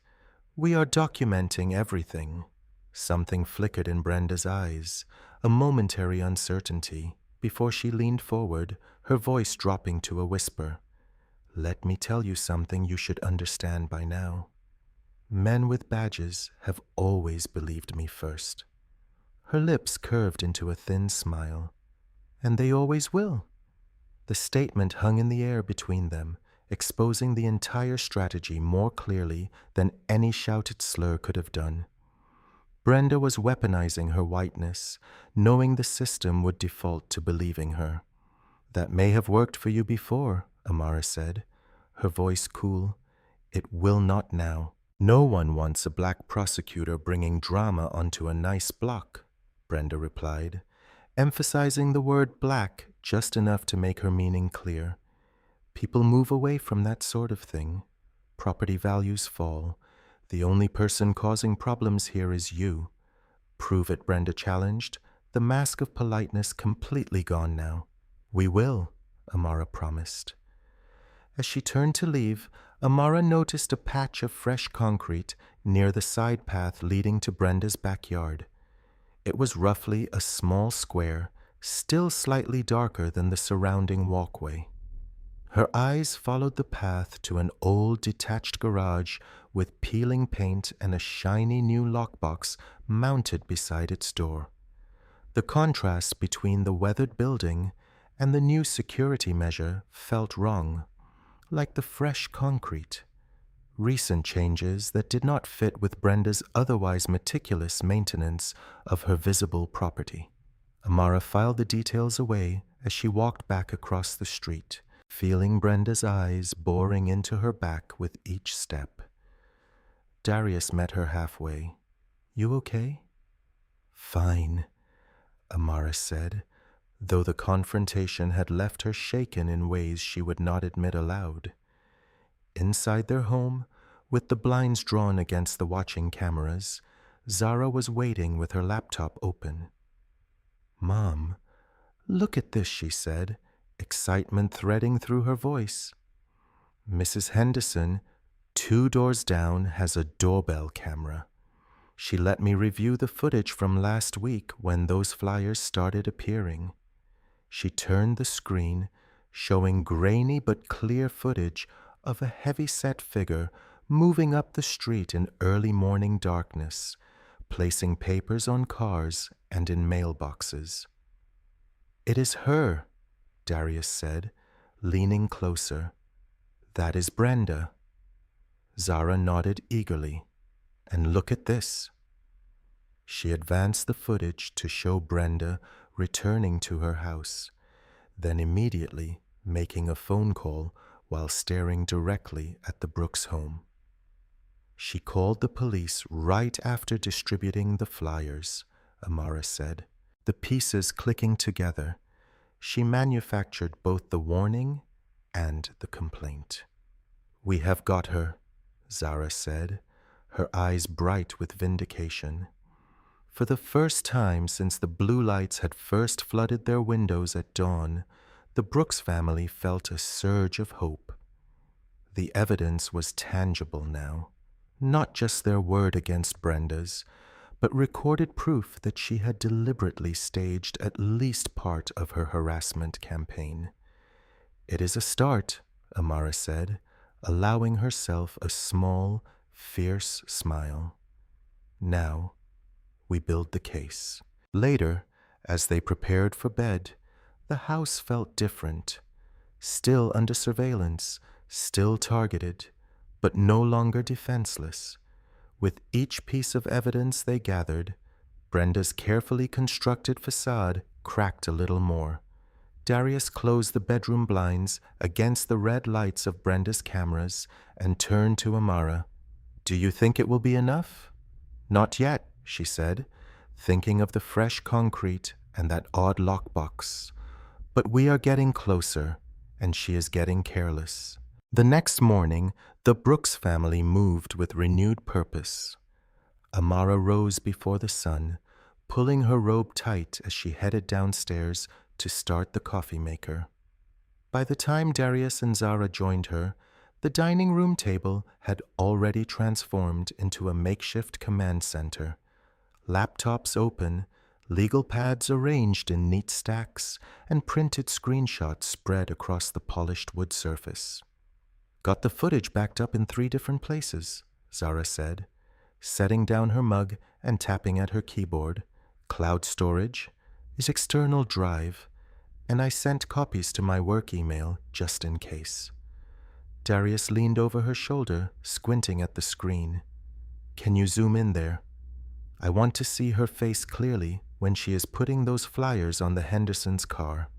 We are documenting everything. Something flickered in Brenda's eyes, a momentary uncertainty, before she leaned forward, her voice dropping to a whisper. Let me tell you something you should understand by now. Men with badges have always believed me first. Her lips curved into a thin smile. And they always will. The statement hung in the air between them, exposing the entire strategy more clearly than any shouted slur could have done. Brenda was weaponizing her whiteness, knowing the system would default to believing her. That may have worked for you before, Amara said, her voice cool. It will not now. No one wants a black prosecutor bringing drama onto a nice block, Brenda replied, emphasizing the word black just enough to make her meaning clear. People move away from that sort of thing. Property values fall. The only person causing problems here is you. Prove it, Brenda challenged, the mask of politeness completely gone now. We will, Amara promised. As she turned to leave, Amara noticed a patch of fresh concrete near the side path leading to Brenda's backyard. It was roughly a small square, still slightly darker than the surrounding walkway. Her eyes followed the path to an old detached garage with peeling paint and a shiny new lockbox mounted beside its door. The contrast between the weathered building and the new security measure felt wrong, like the fresh concrete. Recent changes that did not fit with Brenda's otherwise meticulous maintenance of her visible property. Amara filed the details away as she walked back across the street, feeling Brenda's eyes boring into her back with each step. Darius met her halfway. You okay? Fine, Amara said, though the confrontation had left her shaken in ways she would not admit aloud. Inside their home, with the blinds drawn against the watching cameras, Zara was waiting with her laptop open. Mom, look at this, she said, excitement threading through her voice. Mrs. Henderson, 2 doors down, has a doorbell camera. She let me review the footage from last week when those flyers started appearing. She turned the screen, showing grainy but clear footage of a heavy-set figure moving up the street in early morning darkness, placing papers on cars and in mailboxes. It is her, Darius said, leaning closer. That is Brenda. Zara nodded eagerly. And look at this. She advanced the footage to show Brenda returning to her house, then immediately making a phone call while staring directly at the Brooks home. She called the police right after distributing the flyers, Amara said, the pieces clicking together. She manufactured both the warning and the complaint. "We have got her," Zara said, her eyes bright with vindication. For the first time since the blue lights had first flooded their windows at dawn, the Brooks family felt a surge of hope. The evidence was tangible now, not just their word against Brenda's, but recorded proof that she had deliberately staged at least part of her harassment campaign. "It is a start," Amara said, allowing herself a small, fierce smile. "Now, we build the case." Later, as they prepared for bed, the house felt different. Still under surveillance, still targeted, but no longer defenseless. With each piece of evidence they gathered, Brenda's carefully constructed facade cracked a little more. Darius closed the bedroom blinds against the red lights of Brenda's cameras and turned to Amara. "Do you think it will be enough?" "Not yet," she said, thinking of the fresh concrete and that odd lockbox. "But we are getting closer, and she is getting careless." The next morning, the Brooks family moved with renewed purpose. Amara rose before the sun, pulling her robe tight as she headed downstairs to start the coffee maker. By the time Darius and Zara joined her, the dining room table had already transformed into a makeshift command center. Laptops open, legal pads arranged in neat stacks, and printed screenshots spread across the polished wood surface. "Got the footage backed up in 3 different places," Zara said, setting down her mug and tapping at her keyboard. "Cloud storage is external drive, and I sent copies to my work email just in case." Darius leaned over her shoulder, squinting at the screen. "Can you zoom in there? I want to see her face clearly when she is putting those flyers on the Hendersons' car."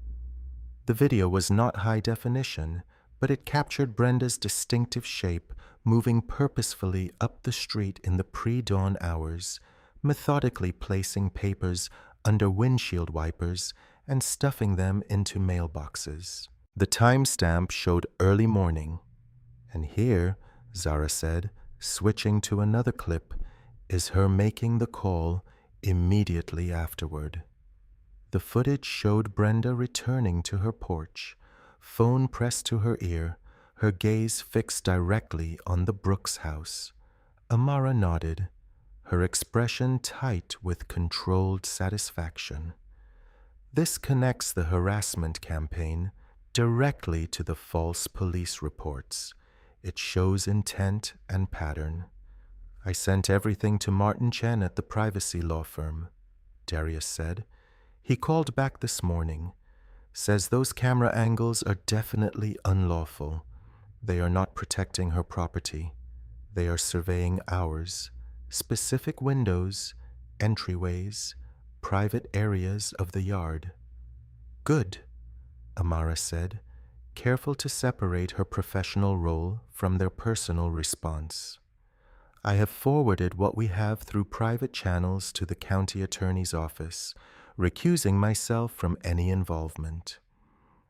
The video was not high definition, but it captured Brenda's distinctive shape, moving purposefully up the street in the pre-dawn hours, methodically placing papers under windshield wipers and stuffing them into mailboxes. The timestamp showed early morning. "And here," Zara said, switching to another clip, "is her making the call immediately afterward." The footage showed Brenda returning to her porch, phone pressed to her ear, her gaze fixed directly on the Brooks house. Amara nodded, her expression tight with controlled satisfaction. This connects the harassment campaign directly to the false police reports. It shows intent and pattern. "I sent everything to Martin Chen at the privacy law firm," Darius said. "He called back this morning. Says those camera angles are definitely unlawful. They are not protecting her property. They are surveying ours, specific windows, entryways, private areas of the yard." "Good," Amara said, careful to separate her professional role from their personal response. "I have forwarded what we have through private channels to the county attorney's office, recusing myself from any involvement.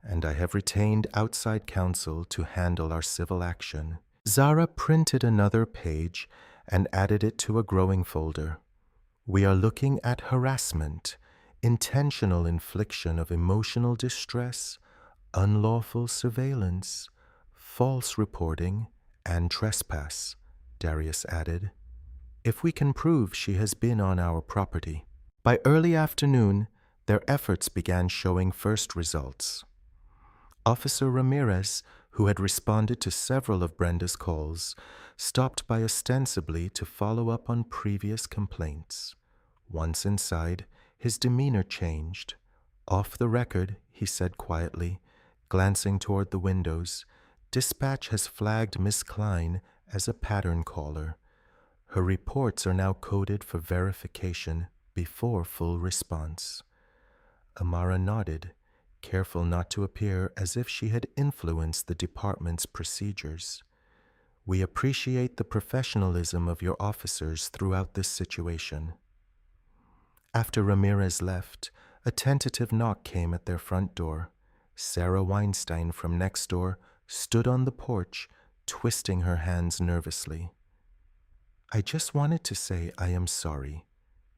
And I have retained outside counsel to handle our civil action." Zara printed another page and added it to a growing folder. "We are looking at harassment, intentional infliction of emotional distress, unlawful surveillance, false reporting, and trespass," Darius added, "if we can prove she has been on our property." By early afternoon, their efforts began showing first results. Officer Ramirez, who had responded to several of Brenda's calls, stopped by ostensibly to follow up on previous complaints. Once inside, his demeanor changed. "Off the record," he said quietly, glancing toward the windows, "dispatch has flagged Miss Klein as a pattern caller. Her reports are now coded for verification before full response. Amara nodded, careful not to appear as if she had influenced the department's procedures. We appreciate the professionalism of your officers throughout this situation. After Ramirez left, a tentative knock came at their front door. Sarah Weinstein from next door stood on the porch, twisting her hands nervously. "I just wanted to say I am sorry,"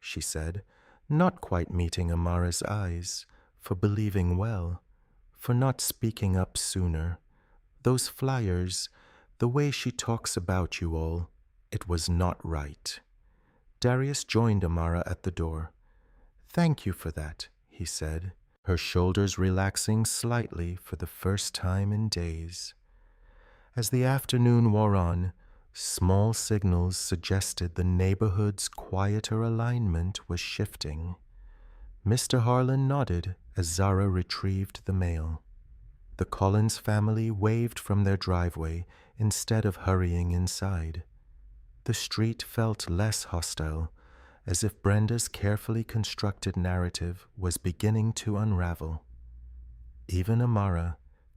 she said, not quite meeting Amara's eyes, for believing well, for not speaking up sooner. Those flyers, the way she talks about you all, it was not right. Darius joined Amara at the door. "Thank you for that," he said, her shoulders relaxing slightly for the first time in days. As the afternoon wore on, small signals suggested the neighborhood's quieter alignment was shifting. Mr. Harlan nodded as Zara retrieved the mail. The Collins family waved from their driveway instead of hurrying inside. The street felt less hostile, as if Brenda's carefully constructed narrative was beginning to unravel. Even Amara,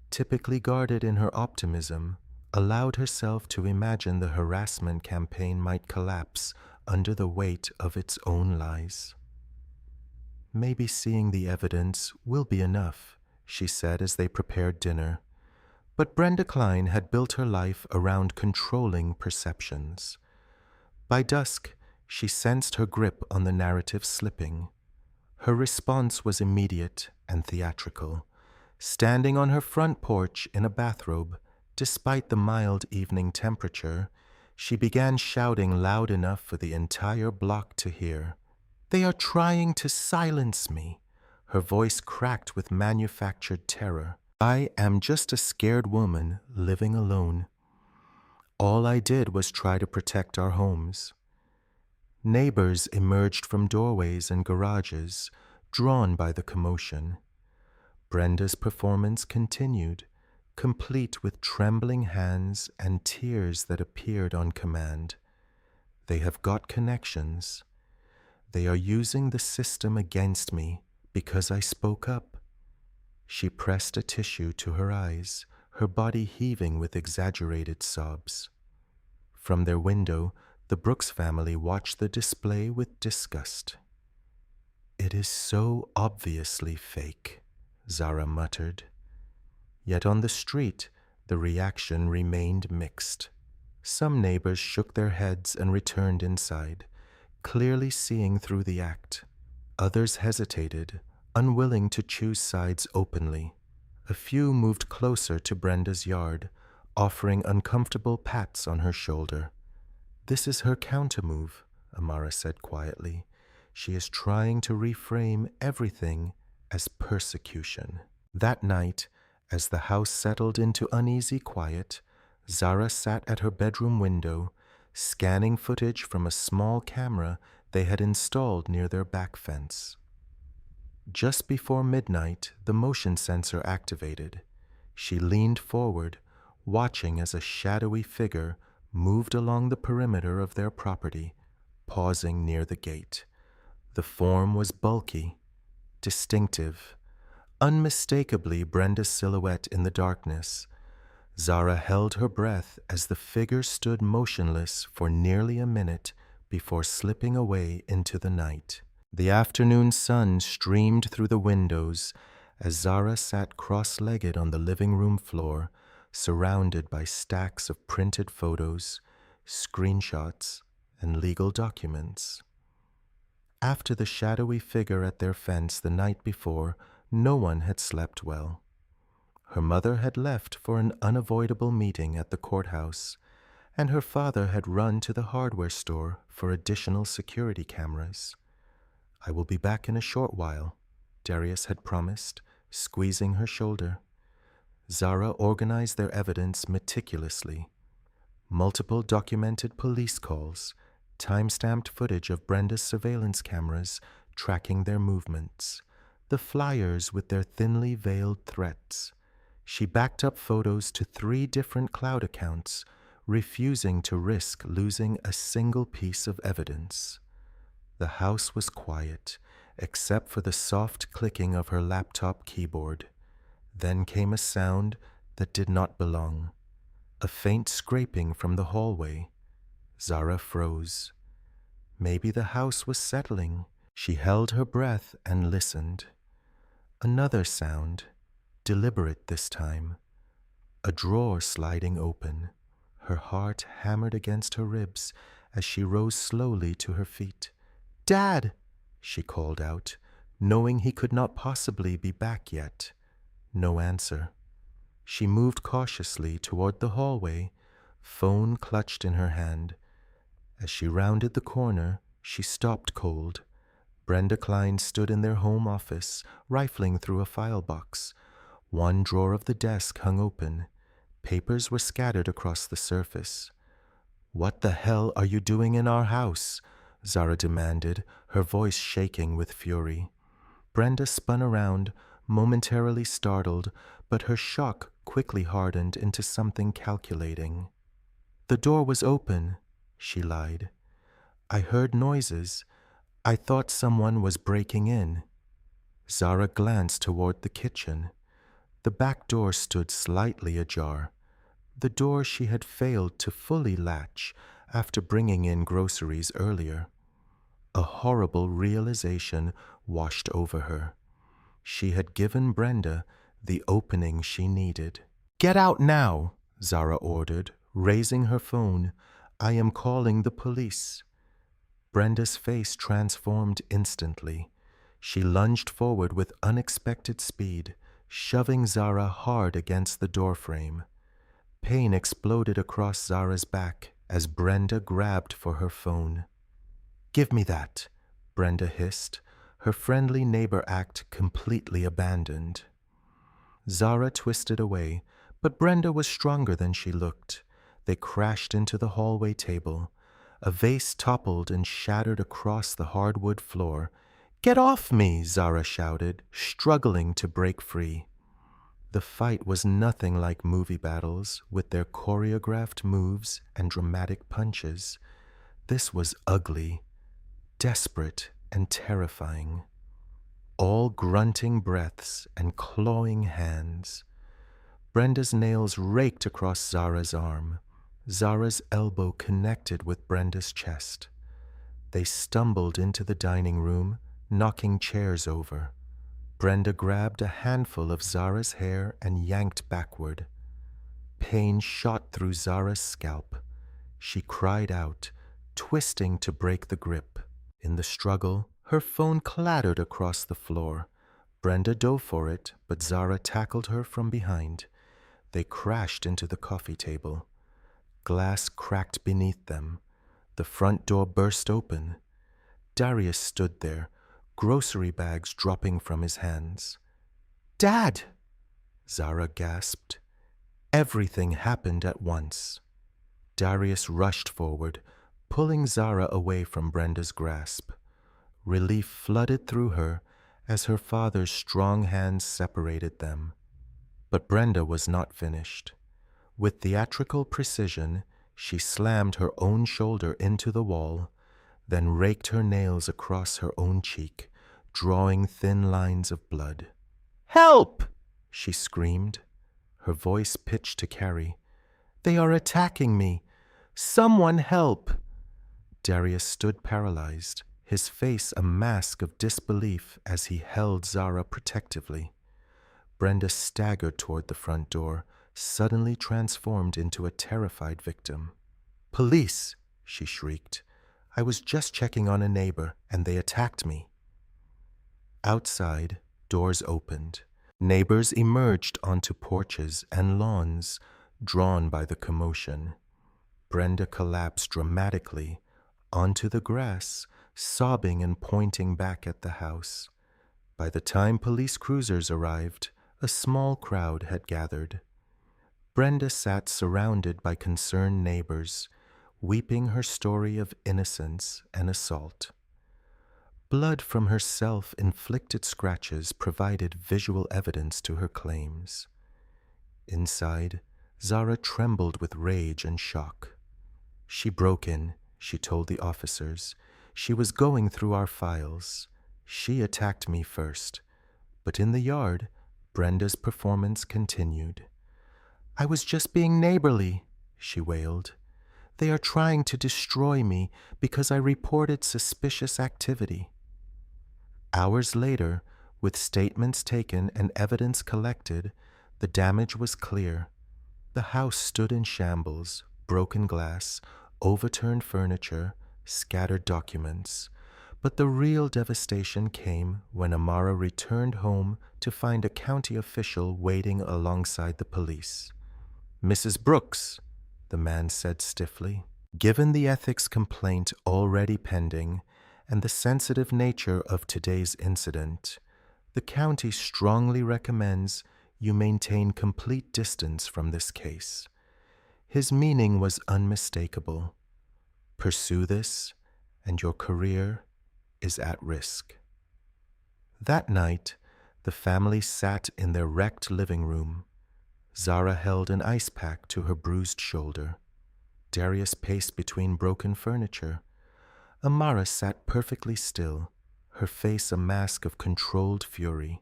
typically guarded in her optimism, allowed herself to imagine the harassment campaign might collapse under the weight of its own lies. "Maybe seeing the evidence will be enough," she said as they prepared dinner. But Brenda Klein had built her life around controlling perceptions. By dusk, she sensed her grip on the narrative slipping. Her response was immediate and theatrical. Standing on her front porch in a bathrobe, despite the mild evening temperature, she began shouting loud enough for the entire block to hear. "They are trying to silence me." Her voice cracked with manufactured terror. "I am just a scared woman living alone. All I did was try to protect our homes." Neighbors emerged from doorways and garages, drawn by the commotion. Brenda's performance continued, complete with trembling hands and tears that appeared on command. "They have got connections. They are using the system against me because I spoke up." She pressed a tissue to her eyes, her body heaving with exaggerated sobs. From their window, the Brooks family watched the display with disgust. "It is so obviously fake," Zara muttered. Yet on the street, the reaction remained mixed. Some neighbors shook their heads and returned inside, clearly seeing through the act. Others hesitated, unwilling to choose sides openly. A few moved closer to Brenda's yard, offering uncomfortable pats on her shoulder. "This is her countermove," Amara said quietly. "She is trying to reframe everything as persecution." That night, as the house settled into uneasy quiet, Zara sat at her bedroom window, scanning footage from a small camera they had installed near their back fence. Just before midnight, the motion sensor activated. She leaned forward, watching as a shadowy figure moved along the perimeter of their property, pausing near the gate. The form was bulky, distinctive, unmistakably Brenda's silhouette in the darkness. Zara held her breath as the figure stood motionless for nearly a minute before slipping away into the night. The afternoon sun streamed through the windows as Zara sat cross-legged on the living room floor, surrounded by stacks of printed photos, screenshots, and legal documents. After the shadowy figure at their fence the night before, no one had slept well. Her mother had left for an unavoidable meeting at the courthouse, and her father had run to the hardware store for additional security cameras. "I will be back in a short while," Darius had promised, squeezing her shoulder. Zara organized their evidence meticulously. Multiple documented police calls, time-stamped footage of Brenda's surveillance cameras tracking their movements, the flyers with their thinly veiled threats. She backed up photos to 3 different cloud accounts, refusing to risk losing a single piece of evidence. The house was quiet, except for the soft clicking of her laptop keyboard. Then came a sound that did not belong, a faint scraping from the hallway. Zara froze. Maybe the house was settling. She held her breath and listened. Another sound, deliberate this time. A drawer sliding open. Her heart hammered against her ribs as she rose slowly to her feet. "Dad!" she called out, knowing he could not possibly be back yet. No answer. She moved cautiously toward the hallway, phone clutched in her hand. As she rounded the corner, she stopped cold. Brenda Klein stood in their home office, rifling through a file box. One drawer of the desk hung open. Papers were scattered across the surface. "What the hell are you doing in our house?" Zara demanded, her voice shaking with fury. Brenda spun around, momentarily startled, but her shock quickly hardened into something calculating. "The door was open," she lied. "I heard noises. I thought someone was breaking in." Zara glanced toward the kitchen. The back door stood slightly ajar, the door she had failed to fully latch after bringing in groceries earlier. A horrible realization washed over her. She had given Brenda the opening she needed. "Get out now," Zara ordered, raising her phone. "I am calling the police." Brenda's face transformed instantly. She lunged forward with unexpected speed, shoving Zara hard against the doorframe. Pain exploded across Zara's back as Brenda grabbed for her phone. "Give me that," Brenda hissed, her friendly neighbor act completely abandoned. Zara twisted away, but Brenda was stronger than she looked. They crashed into the hallway table. A vase toppled and shattered across the hardwood floor. "Get off me!" Zara shouted, struggling to break free. The fight was nothing like movie battles with their choreographed moves and dramatic punches. This was ugly, desperate, and terrifying. All grunting breaths and clawing hands. Brenda's nails raked across Zara's arm. Zara's elbow connected with Brenda's chest. They stumbled into the dining room, knocking chairs over. Brenda grabbed a handful of Zara's hair and yanked backward. Pain shot through Zara's scalp. She cried out, twisting to break the grip. In the struggle, her phone clattered across the floor. Brenda dove for it, but Zara tackled her from behind. They crashed into the coffee table. Glass cracked beneath them. The front door burst open. Darius stood there, grocery bags dropping from his hands. "Dad!" Zara gasped. Everything happened at once. Darius rushed forward, pulling Zara away from Brenda's grasp. Relief flooded through her as her father's strong hands separated them. But Brenda was not finished. With theatrical precision, she slammed her own shoulder into the wall, then raked her nails across her own cheek, drawing thin lines of blood. "Help!" she screamed, her voice pitched to Carrie. "They are attacking me! Someone help!" Darius stood paralyzed, his face a mask of disbelief as he held Zara protectively. Brenda staggered toward the front door, suddenly transformed into a terrified victim. "Police!" she shrieked. "I was just checking on a neighbor, and they attacked me." Outside, doors opened. Neighbors emerged onto porches and lawns, drawn by the commotion. Brenda collapsed dramatically onto the grass, sobbing and pointing back at the house. By the time police cruisers arrived, a small crowd had gathered. Brenda sat surrounded by concerned neighbors, weeping her story of innocence and assault. Blood from her self-inflicted scratches provided visual evidence to her claims. Inside, Zara trembled with rage and shock. She broke in, she told the officers. She was going through our files. She attacked me first. But in the yard, Brenda's performance continued. I was just being neighborly, she wailed. They are trying to destroy me because I reported suspicious activity. Hours later, with statements taken and evidence collected, the damage was clear. The house stood in shambles, broken glass, overturned furniture, scattered documents. But the real devastation came when Amara returned home to find a county official waiting alongside the police. Mrs. Brooks, the man said stiffly, given the ethics complaint already pending and the sensitive nature of today's incident, the county strongly recommends you maintain complete distance from this case. His meaning was unmistakable. Pursue this, and your career is at risk. That night, the family sat in their wrecked living room. Zara held an ice pack to her bruised shoulder. Darius paced between broken furniture. Amara sat perfectly still, her face a mask of controlled fury.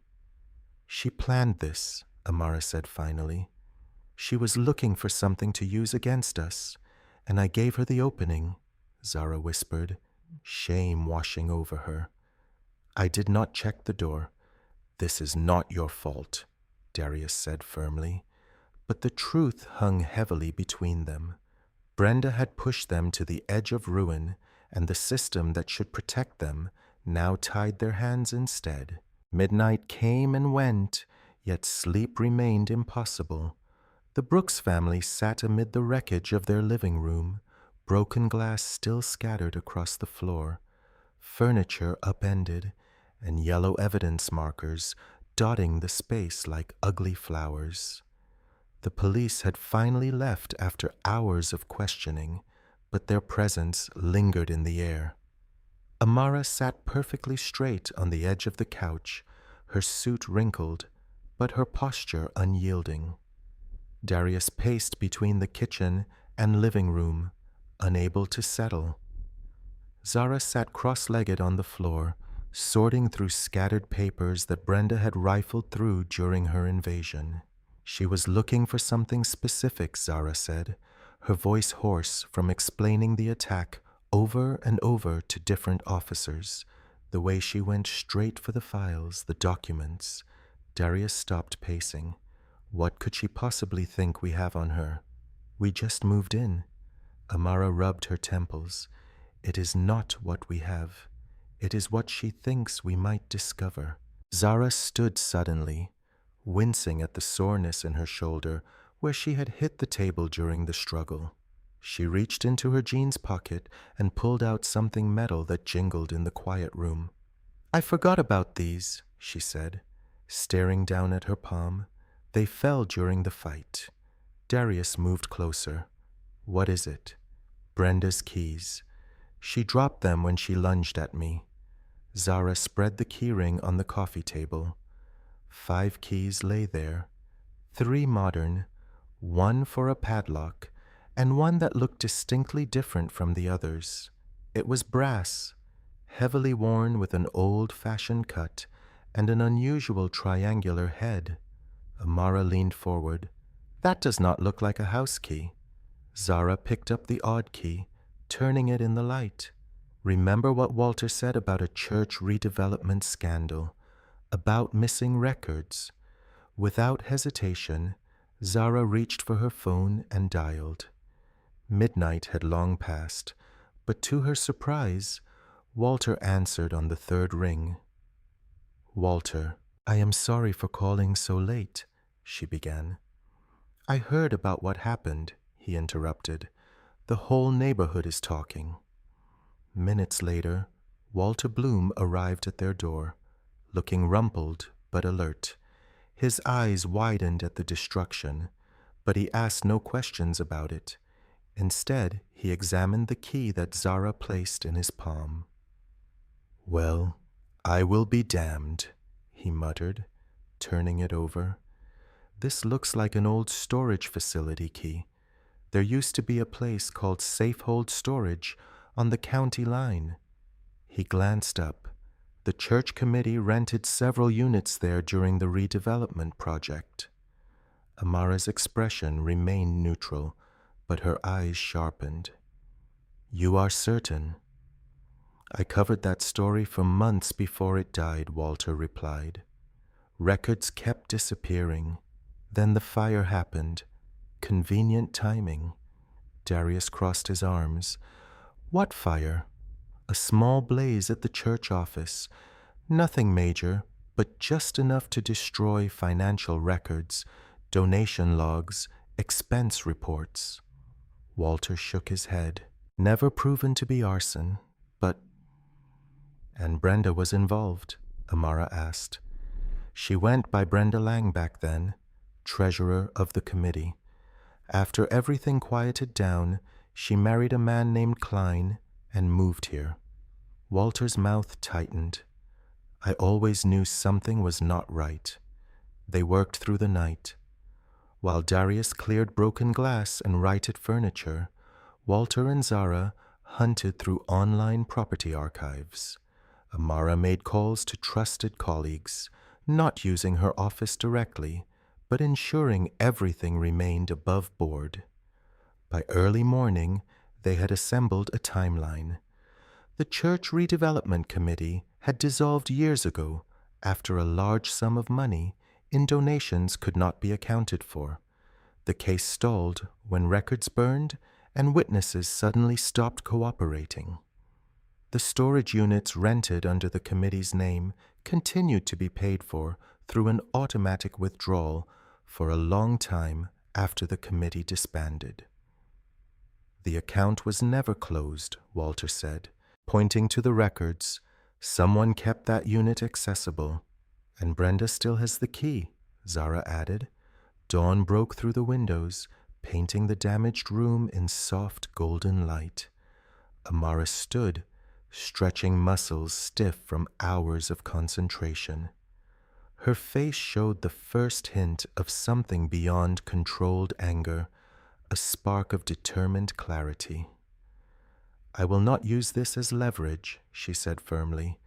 She planned this, Amara said finally. She was looking for something to use against us, and I gave her the opening, Zara whispered, shame washing over her. I did not check the door. This is not your fault, Darius said firmly. But the truth hung heavily between them. Brenda had pushed them to the edge of ruin, and the system that should protect them now tied their hands instead. Midnight came and went, yet sleep remained impossible. The Brooks family sat amid the wreckage of their living room, broken glass still scattered across the floor, furniture upended, and yellow evidence markers dotting the space like ugly flowers. The police had finally left after hours of questioning, but their presence lingered in the air. Amara sat perfectly straight on the edge of the couch, her suit wrinkled, but her posture unyielding. Darius paced between the kitchen and living room, unable to settle. Zara sat cross-legged on the floor, sorting through scattered papers that Brenda had rifled through during her invasion. She was looking for something specific, Zara said, her voice hoarse from explaining the attack over and over to different officers, the way she went straight for the files, the documents. Darius stopped pacing. What could she possibly think we have on her? We just moved in. Amara rubbed her temples. It is not what we have. It is what she thinks we might discover. Zara stood suddenly, wincing at the soreness in her shoulder where she had hit the table during the struggle. She reached into her jeans pocket and pulled out something metal that jingled in the quiet room. I forgot about these, she said, staring down at her palm. They fell during the fight. Darius moved closer. What is it? Brenda's keys. She dropped them when she lunged at me. Zara spread the keyring on the coffee table. 5 keys lay there, 3 modern, 1 for a padlock, and one that looked distinctly different from the others. It was brass, heavily worn with an old-fashioned cut and an unusual triangular head. Amara leaned forward. That does not look like a house key. Zara picked up the odd key, turning it in the light. Remember what Walter said about a church redevelopment scandal, about missing records. Without hesitation, Zara reached for her phone and dialed. Midnight had long passed, but to her surprise, Walter answered on the 3rd ring. Walter, I am sorry for calling so late, she began. I heard about what happened, he interrupted. The whole neighborhood is talking. Minutes later, Walter Bloom arrived at their door, looking rumpled but alert. His eyes widened at the destruction, but he asked no questions about it. Instead, he examined the key that Zara placed in his palm. Well, I will be damned, he muttered, turning it over. This looks like an old storage facility, Key. There used to be a place called Safehold Storage on the county line. He glanced up. The church committee rented several units there during the redevelopment project. Amara's expression remained neutral, but her eyes sharpened. You are certain? I covered that story for months before it died, Walter replied. Records kept disappearing. Then the fire happened. Convenient timing. Darius crossed his arms. What fire? A small blaze at the church office. Nothing major, but just enough to destroy financial records, donation logs, expense reports. Walter shook his head. Never proven to be arson, but... And Brenda was involved, Amara asked. She went by Brenda Lang back then, treasurer of the committee. After everything quieted down, she married a man named Klein and moved here. Walter's mouth tightened. I always knew something was not right. They worked through the night. While Darius cleared broken glass and righted furniture, Walter and Zara hunted through online property archives. Amara made calls to trusted colleagues, not using her office directly, but ensuring everything remained above board. By early morning, they had assembled a timeline. The Church Redevelopment Committee had dissolved years ago after a large sum of money in donations could not be accounted for. The case stalled when records burned and witnesses suddenly stopped cooperating. The storage units rented under the committee's name continued to be paid for through an automatic withdrawal for a long time after the committee disbanded. The account was never closed, Walter said. Pointing to the records, someone kept that unit accessible. And Brenda still has the key, Zara added. Dawn broke through the windows, painting the damaged room in soft golden light. Amara stood, stretching muscles stiff from hours of concentration. Her face showed the first hint of something beyond controlled anger, a spark of determined clarity. I will not use this as leverage, she said firmly.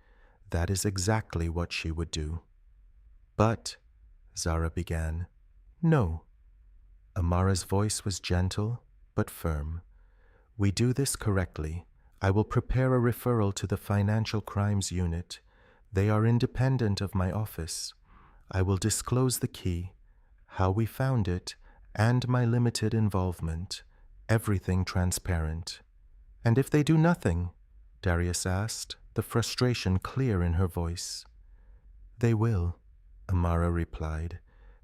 That is exactly what she would do. But, Zara began, no. Amara's voice was gentle, but firm. We do this correctly. I will prepare a referral to the Financial Crimes Unit. They are independent of my office. I will disclose the key, how we found it, and my limited involvement, everything transparent. And if they do nothing? Darius asked, the frustration clear in her voice. They will, Amara replied,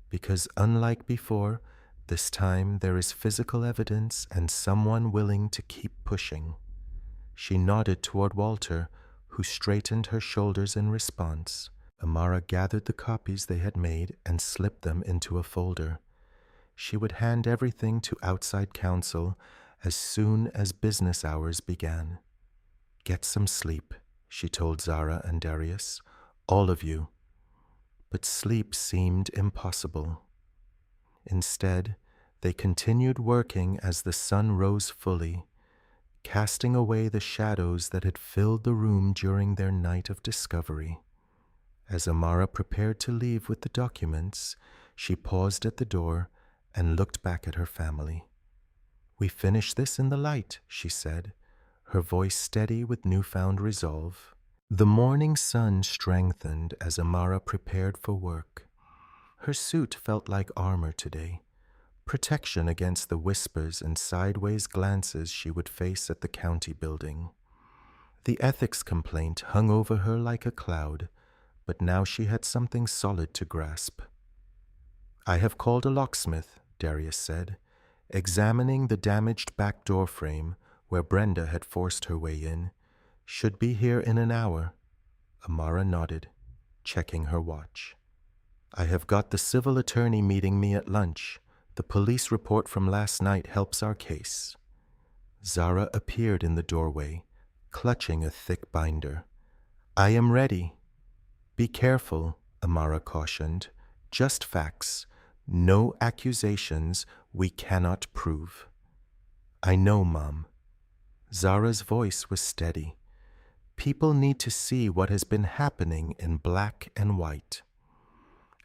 because unlike before, this time there is physical evidence and someone willing to keep pushing. She nodded toward Walter, who straightened her shoulders in response. Amara gathered the copies they had made and slipped them into a folder. She would hand everything to outside counsel as soon as business hours began. Get some sleep, she told Zara and Darius, all of you. But sleep seemed impossible. Instead, they continued working as the sun rose fully, casting away the shadows that had filled the room during their night of discovery. As Amara prepared to leave with the documents, she paused at the door and looked back at her family. We finish this in the light, she said, her voice steady with newfound resolve. The morning sun strengthened as Amara prepared for work. Her suit felt like armor today, protection against the whispers and sideways glances she would face at the county building. The ethics complaint hung over her like a cloud, but now she had something solid to grasp. I have called a locksmith, Darius said, examining the damaged back door frame where Brenda had forced her way in. Should be here in an hour. Amara nodded, checking her watch. I have got the civil attorney meeting me at lunch. The police report from last night helps our case. Zara appeared in the doorway, clutching a thick binder. I am ready. Be careful, Amara cautioned. Just facts. No accusations we cannot prove. I know, Mom. Zara's voice was steady. People need to see what has been happening in black and white.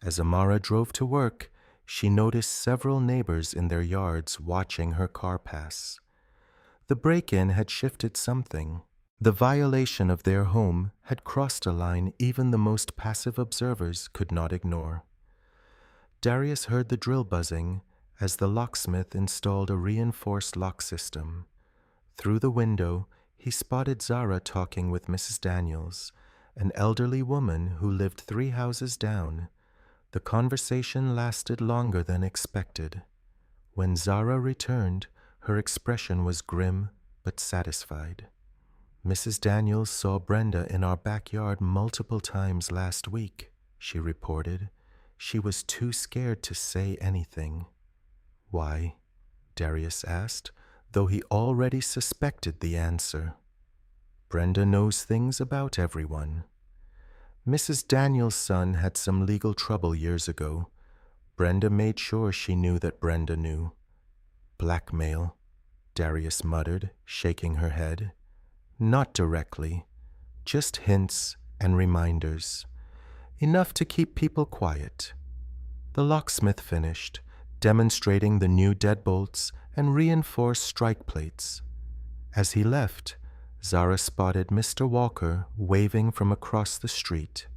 As Amara drove to work, she noticed several neighbors in their yards watching her car pass. The break-in had shifted something. The violation of their home had crossed a line even the most passive observers could not ignore. Darius heard the drill buzzing as the locksmith installed a reinforced lock system. Through the window, he spotted Zara talking with Mrs. Daniels, an elderly woman who lived 3 houses down. The conversation lasted longer than expected. When Zara returned, her expression was grim but satisfied. Mrs. Daniels saw Brenda in our backyard multiple times last week, she reported. She was too scared to say anything. Why? Darius asked, though he already suspected the answer. Brenda knows things about everyone. Mrs. Daniels' son had some legal trouble years ago. Brenda made sure she knew that Brenda knew. Blackmail, Darius muttered, shaking her head. Not directly, just hints and reminders. Enough to keep people quiet. The locksmith finished, demonstrating the new deadbolts and reinforced strike plates. As he left, Zara spotted Mr. Walker waving from across the street.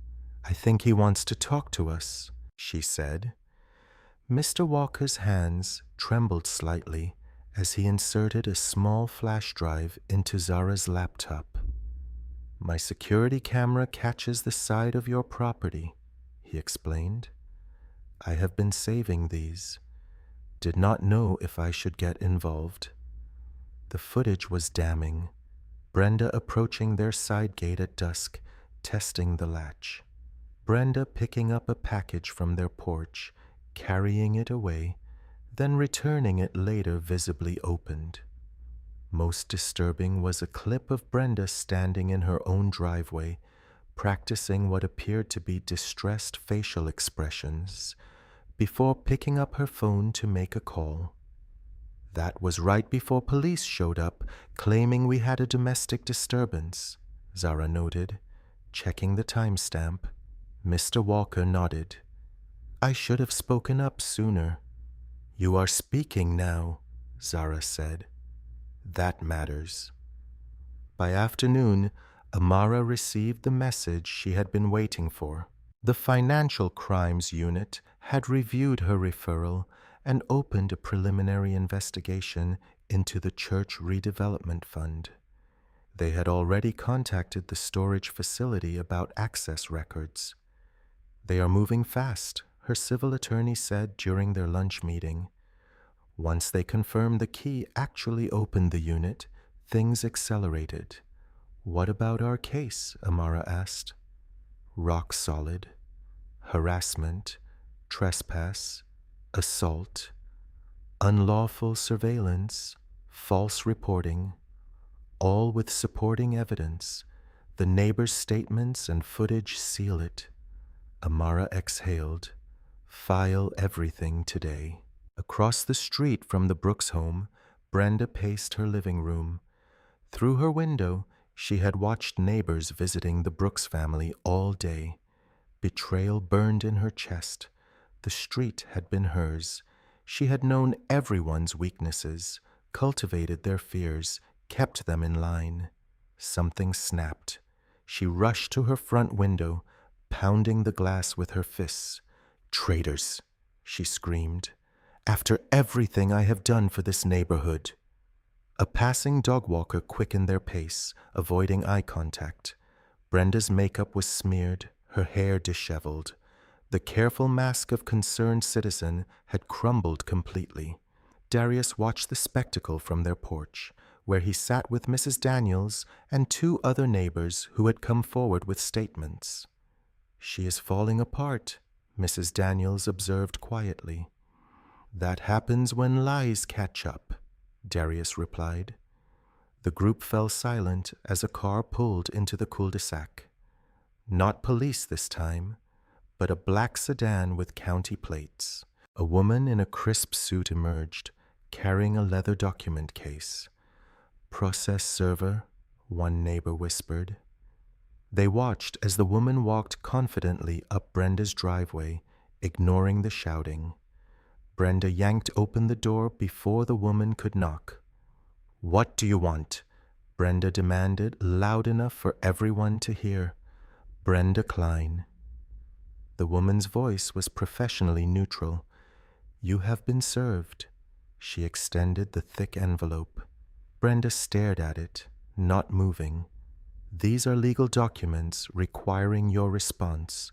I think he wants to talk to us, she said. Mr. Walker's hands trembled slightly as he inserted a small flash drive into Zara's laptop. My security camera catches the side of your property, he explained. I have been saving these. Did not know if I should get involved. The footage was damning. Brenda approaching their side gate at dusk, testing the latch. Brenda picking up a package from their porch, carrying it away, then returning it later visibly opened. Most disturbing was a clip of Brenda standing in her own driveway, practicing what appeared to be distressed facial expressions, before picking up her phone to make a call. That was right before police showed up, claiming we had a domestic disturbance, Zara noted, checking the timestamp. Mr. Walker nodded. I should have spoken up sooner. You are speaking now, Zara said. That matters. By afternoon, Amara received the message she had been waiting for. The Financial Crimes Unit had reviewed her referral and opened a preliminary investigation into the church redevelopment fund. They had already contacted the storage facility about access records. They are moving fast, her civil attorney said during their lunch meeting. Once they confirmed the key actually opened the unit, things accelerated. What about our case? Amara asked. Rock solid. Harassment, trespass, assault, unlawful surveillance, false reporting, all with supporting evidence. The neighbors' statements and footage seal it. Amara exhaled. File everything today. Across the street from the Brooks home, Brenda paced her living room. Through her window, she had watched neighbors visiting the Brooks family all day. Betrayal burned in her chest. The street had been hers. She had known everyone's weaknesses, cultivated their fears, kept them in line. Something snapped. She rushed to her front window, pounding the glass with her fists. Traitors, she screamed. After everything I have done for this neighborhood. A passing dog walker quickened their pace, avoiding eye contact. Brenda's makeup was smeared, her hair disheveled. The careful mask of concerned citizen had crumbled completely. Darius watched the spectacle from their porch, where he sat with Mrs. Daniels and 2 other neighbors who had come forward with statements. She is falling apart, Mrs. Daniels observed quietly. That happens when lies catch up, Darius replied. The group fell silent as a car pulled into the cul-de-sac. Not police this time, but a black sedan with county plates. A woman in a crisp suit emerged, carrying a leather document case. "Process server," one neighbor whispered. They watched as the woman walked confidently up Brenda's driveway, ignoring the shouting. Brenda yanked open the door before the woman could knock. "What do you want?" Brenda demanded, loud enough for everyone to hear. "Brenda Klein." The woman's voice was professionally neutral. "You have been served." She extended the thick envelope. Brenda stared at it, not moving. "These are legal documents requiring your response.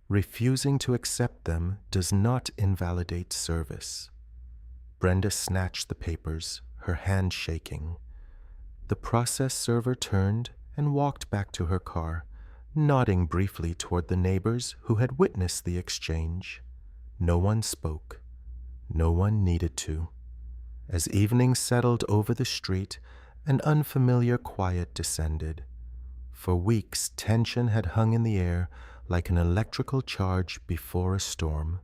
Refusing to accept them does not invalidate service." Brenda snatched the papers, her hand shaking. The process server turned and walked back to her car, nodding briefly toward the neighbors who had witnessed the exchange. No one spoke. No one needed to. As evening settled over the street, an unfamiliar quiet descended. For weeks, tension had hung in the air like an electrical charge before a storm.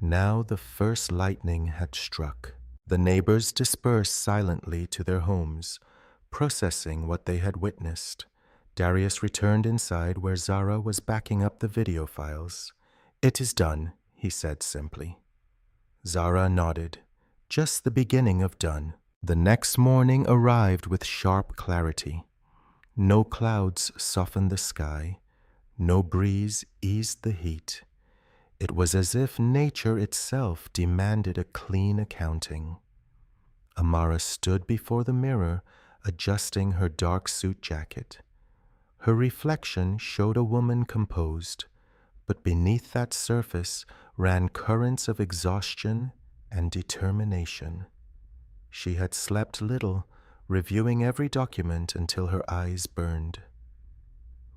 Now the first lightning had struck. The neighbors dispersed silently to their homes, processing what they had witnessed. Darius returned inside where Zara was backing up the video files. "It is done," he said simply. Zara nodded. Just the beginning of done. The next morning arrived with sharp clarity. No clouds softened the sky. No breeze eased the heat. It was as if nature itself demanded a clean accounting. Amara stood before the mirror, adjusting her dark suit jacket. Her reflection showed a woman composed, but beneath that surface ran currents of exhaustion and determination. She had slept little, reviewing every document until her eyes burned.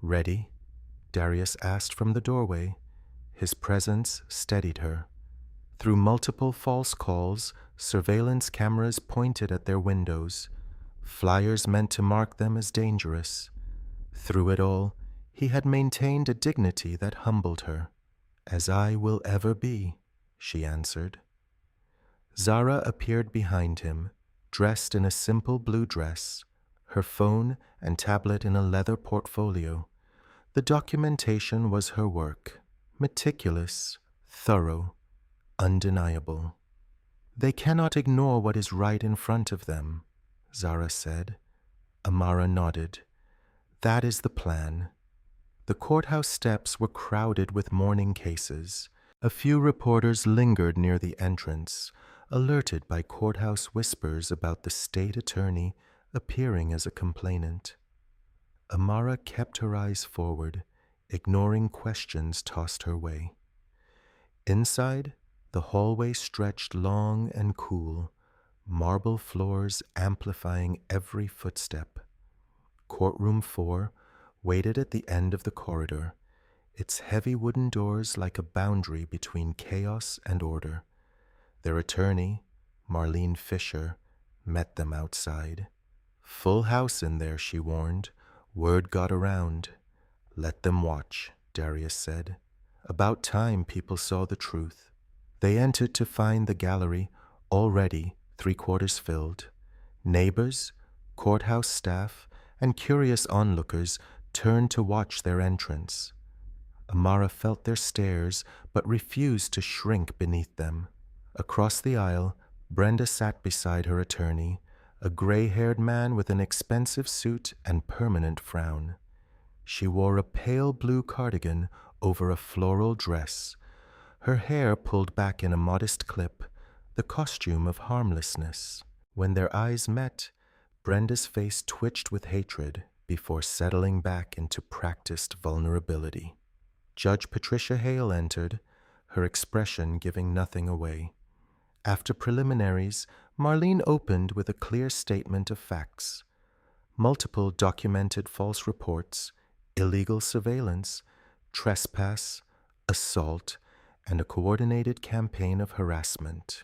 "Ready?" Darius asked from the doorway. His presence steadied her. Through multiple false calls, surveillance cameras pointed at their windows, flyers meant to mark them as dangerous. Through it all, he had maintained a dignity that humbled her. "As I will ever be," she answered. Zara appeared behind him, dressed in a simple blue dress, her phone and tablet in a leather portfolio. The documentation was her work, meticulous, thorough, undeniable. "They cannot ignore what is right in front of them," Zara said. Amara nodded. "That is the plan." The courthouse steps were crowded with mourning cases. A few reporters lingered near the entrance, alerted by courthouse whispers about the state attorney appearing as a complainant. Amara kept her eyes forward, ignoring questions tossed her way. Inside, the hallway stretched long and cool, marble floors amplifying every footstep. Courtroom 4 waited at the end of the corridor, its heavy wooden doors like a boundary between chaos and order. Their attorney, Marlene Fisher, met them outside. "Full house in there," she warned. "Word got around." "Let them watch," Darius said. About time people saw the truth. They entered to find the gallery already 3/4 filled. Neighbors, courthouse staff, and curious onlookers turned to watch their entrance. Amara felt their stares but refused to shrink beneath them. Across the aisle, Brenda sat beside her attorney, a gray-haired man with an expensive suit and permanent frown. She wore a pale blue cardigan over a floral dress, her hair pulled back in a modest clip, the costume of harmlessness. When their eyes met, Brenda's face twitched with hatred before settling back into practiced vulnerability. Judge Patricia Hale entered, her expression giving nothing away. After preliminaries, Marlene opened with a clear statement of facts. Multiple documented false reports, illegal surveillance, trespass, assault, and a coordinated campaign of harassment.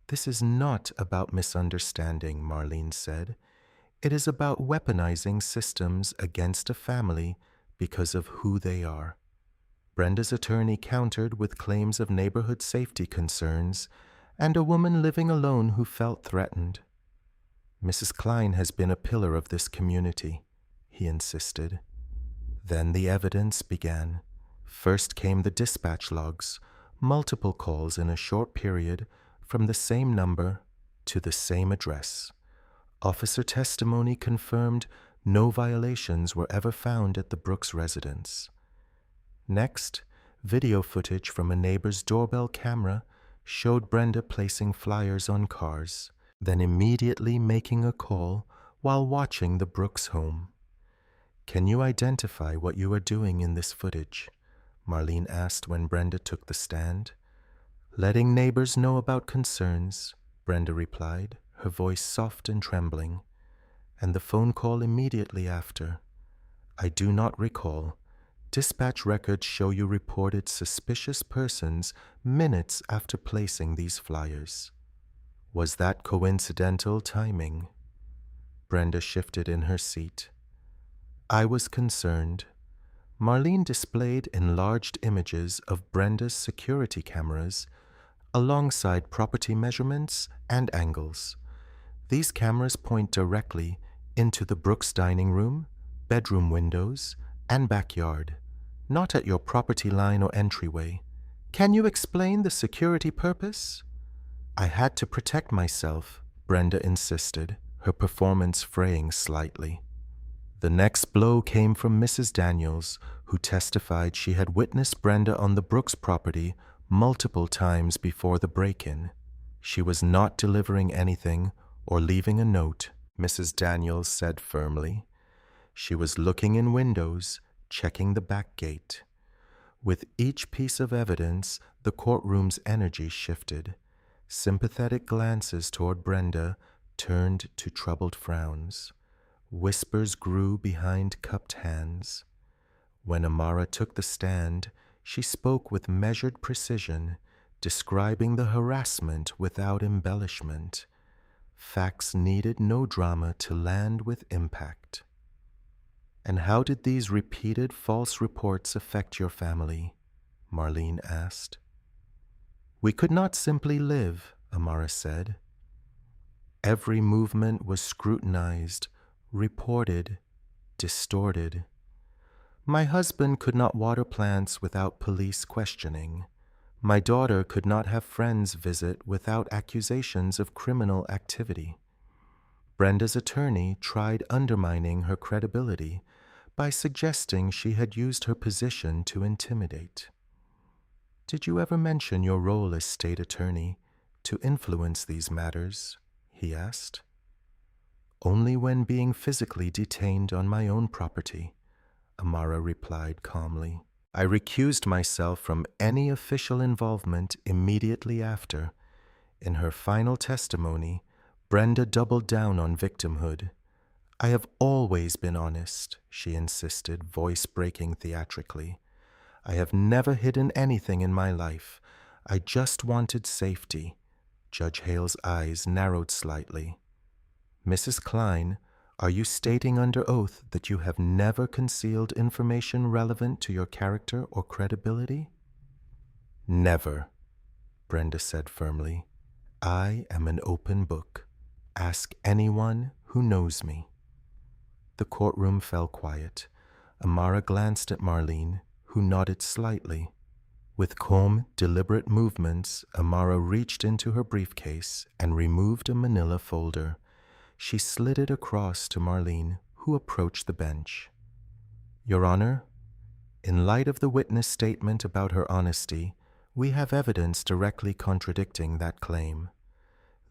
"This is not about misunderstanding," Marlene said. "It is about weaponizing systems against a family because of who they are." Brenda's attorney countered with claims of neighborhood safety concerns and a woman living alone who felt threatened. Mrs. Klein has been a pillar of this community, he insisted. Then the evidence began. First came the dispatch logs, multiple calls in a short period from the same number to the same address. Officer testimony confirmed no violations were ever found at the Brooks residence. Next, video footage from a neighbor's doorbell camera showed Brenda placing flyers on cars, then immediately making a call while watching the Brooks home. "Can you identify what you are doing in this footage?" Marlene asked when Brenda took the stand. "Letting neighbors know about concerns," Brenda replied, her voice soft and trembling. "And the phone call immediately after?" "I do not recall. Dispatch records show you reported suspicious persons minutes after placing these flyers. Was that coincidental timing?" Brenda shifted in her seat. "I was concerned." Marlene displayed enlarged images of Brenda's security cameras alongside property measurements and angles. These cameras point directly into the Brooks dining room, bedroom windows, and backyard, not at your property line or entryway. "Can you explain the security purpose?" "I had to protect myself," Brenda insisted, her performance fraying slightly. The next blow came from Mrs. Daniels, who testified she had witnessed Brenda on the Brooks property multiple times before the break-in. She was not delivering anything or leaving a note, Mrs. Daniels said firmly. She was looking in windows, checking the back gate. With each piece of evidence, the courtroom's energy shifted. Sympathetic glances toward Brenda turned to troubled frowns. Whispers grew behind cupped hands. When Amara took the stand, she spoke with measured precision, describing the harassment without embellishment. Facts needed no drama to land with impact. "And how did these repeated false reports affect your family?" Marlene asked. "We could not simply live," Amara said. Every movement was scrutinized, reported, distorted. My husband could not water plants without police questioning. My daughter could not have friends visit without accusations of criminal activity. Brenda's attorney tried undermining her credibility by suggesting she had used her position to intimidate. "Did you ever mention your role as state attorney to influence these matters?" he asked. "Only when being physically detained on my own property," Amara replied calmly. "I recused myself from any official involvement immediately after." In her final testimony, Brenda doubled down on victimhood. "I have always been honest," she insisted, voice breaking theatrically. "I have never hidden anything in my life. I just wanted safety." Judge Hale's eyes narrowed slightly. "Mrs. Klein, are you stating under oath that you have never concealed information relevant to your character or credibility?" "Never," Brenda said firmly. "I am an open book. Ask anyone who knows me." The courtroom fell quiet. Amara glanced at Marlene, who nodded slightly. With calm, deliberate movements, Amara reached into her briefcase and removed a manila folder. She slid it across to Marlene, who approached the bench. "Your Honor, in light of the witness statement about her honesty, we have evidence directly contradicting that claim.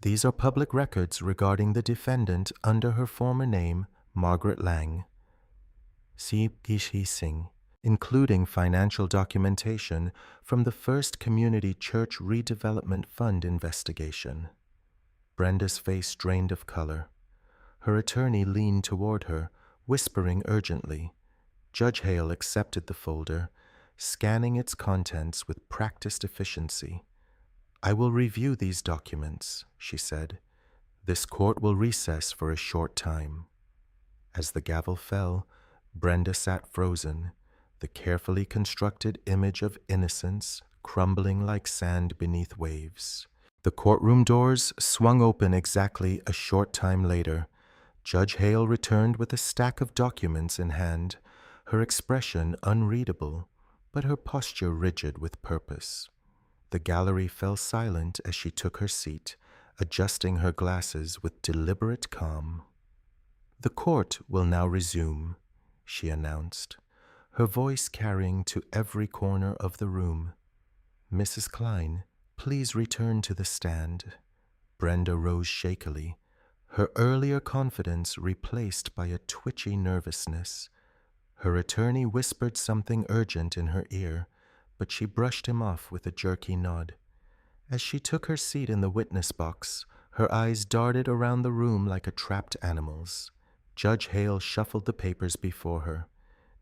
These are public records regarding the defendant under her former name, Margaret Lang. Siip Gishi Singh, including financial documentation from the First Community Church Redevelopment Fund investigation." Brenda's face drained of color. Her attorney leaned toward her, whispering urgently. Judge Hale accepted the folder, scanning its contents with practiced efficiency. "I will review these documents," she said. "This court will recess for a short time." As the gavel fell, Brenda sat frozen. the carefully constructed image of innocence crumbling like sand beneath waves. The courtroom doors swung open exactly a short time later. Judge Hale returned with a stack of documents in hand, her expression unreadable, but her posture rigid with purpose. The gallery fell silent as she took her seat, adjusting her glasses with deliberate calm. "The court will now resume," she announced, her voice carrying to every corner of the room. "Mrs. Klein, please return to the stand." Brenda rose shakily, her earlier confidence replaced by a twitchy nervousness. Her attorney whispered something urgent in her ear, but she brushed him off with a jerky nod. As she took her seat in the witness box, her eyes darted around the room like a trapped animal's. Judge Hale shuffled the papers before her.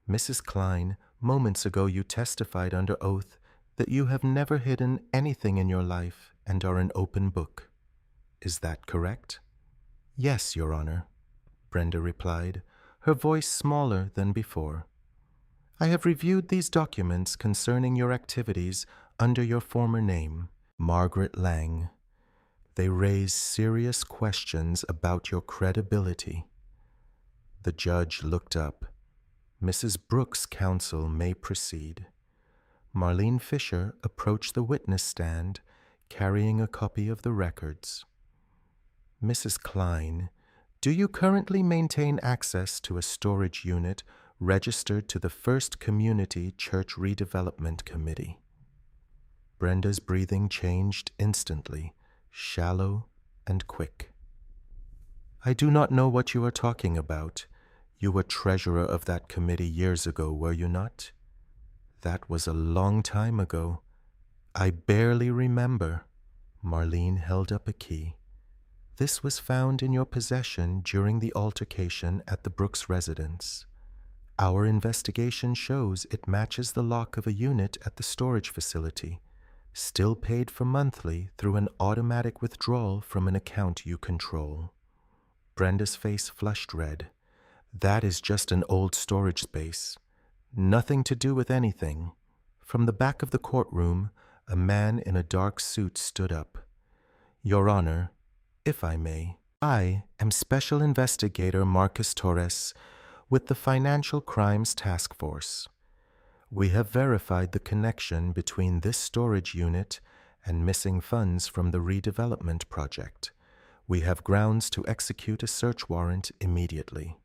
"Mrs. Klein, moments ago you testified under oath that you have never hidden anything in your life and are an open book. Is that correct?" "Yes, Your Honor," Brenda replied, her voice smaller than before. "I have reviewed these documents concerning your activities under your former name, Margaret Lang. They raise serious questions about your credibility." The judge looked up. "Mrs. Brooks' counsel may proceed." Marlene Fisher approached the witness stand, carrying a copy of the records. "Mrs. Klein, do you currently maintain access to a storage unit registered to the First Community Church Redevelopment Committee?" Brenda's breathing changed instantly, shallow and quick. "I do not know what you are talking about. You were treasurer of that committee years ago, were you not?" "That was a long time ago. I barely remember." Marlene held up a key. "This was found in your possession during the altercation at the Brooks residence. Our investigation shows it matches the lock of a unit at the storage facility, still paid for monthly through an automatic withdrawal from an account you control." Brenda's face flushed red. "That is just an old storage space. Nothing to do with anything." From the back of the courtroom, a man in a dark suit stood up. "Your Honor, if I may, I am Special Investigator Marcus Torres with the Financial Crimes Task Force. We have verified the connection between this storage unit and missing funds from the redevelopment project. We have grounds to execute a search warrant immediately."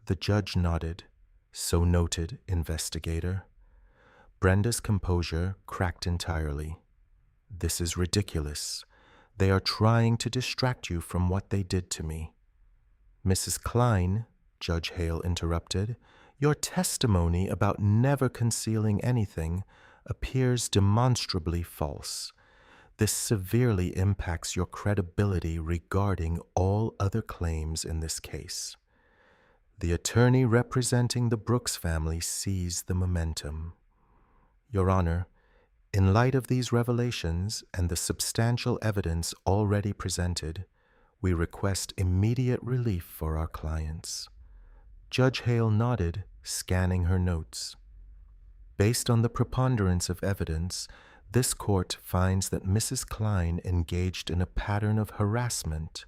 The judge nodded. "So noted, investigator." Brenda's composure cracked entirely. "This is ridiculous. They are trying to distract you from what they did to me." "Mrs. Klein," Judge Hale interrupted, "your testimony about never concealing anything appears demonstrably false. This severely impacts your credibility regarding all other claims in this case." The attorney representing the Brooks family seized the momentum. "Your Honor, in light of these revelations and the substantial evidence already presented, we request immediate relief for our clients." Judge Hale nodded, scanning her notes. "Based on the preponderance of evidence, this court finds that Mrs. Klein engaged in a pattern of harassment,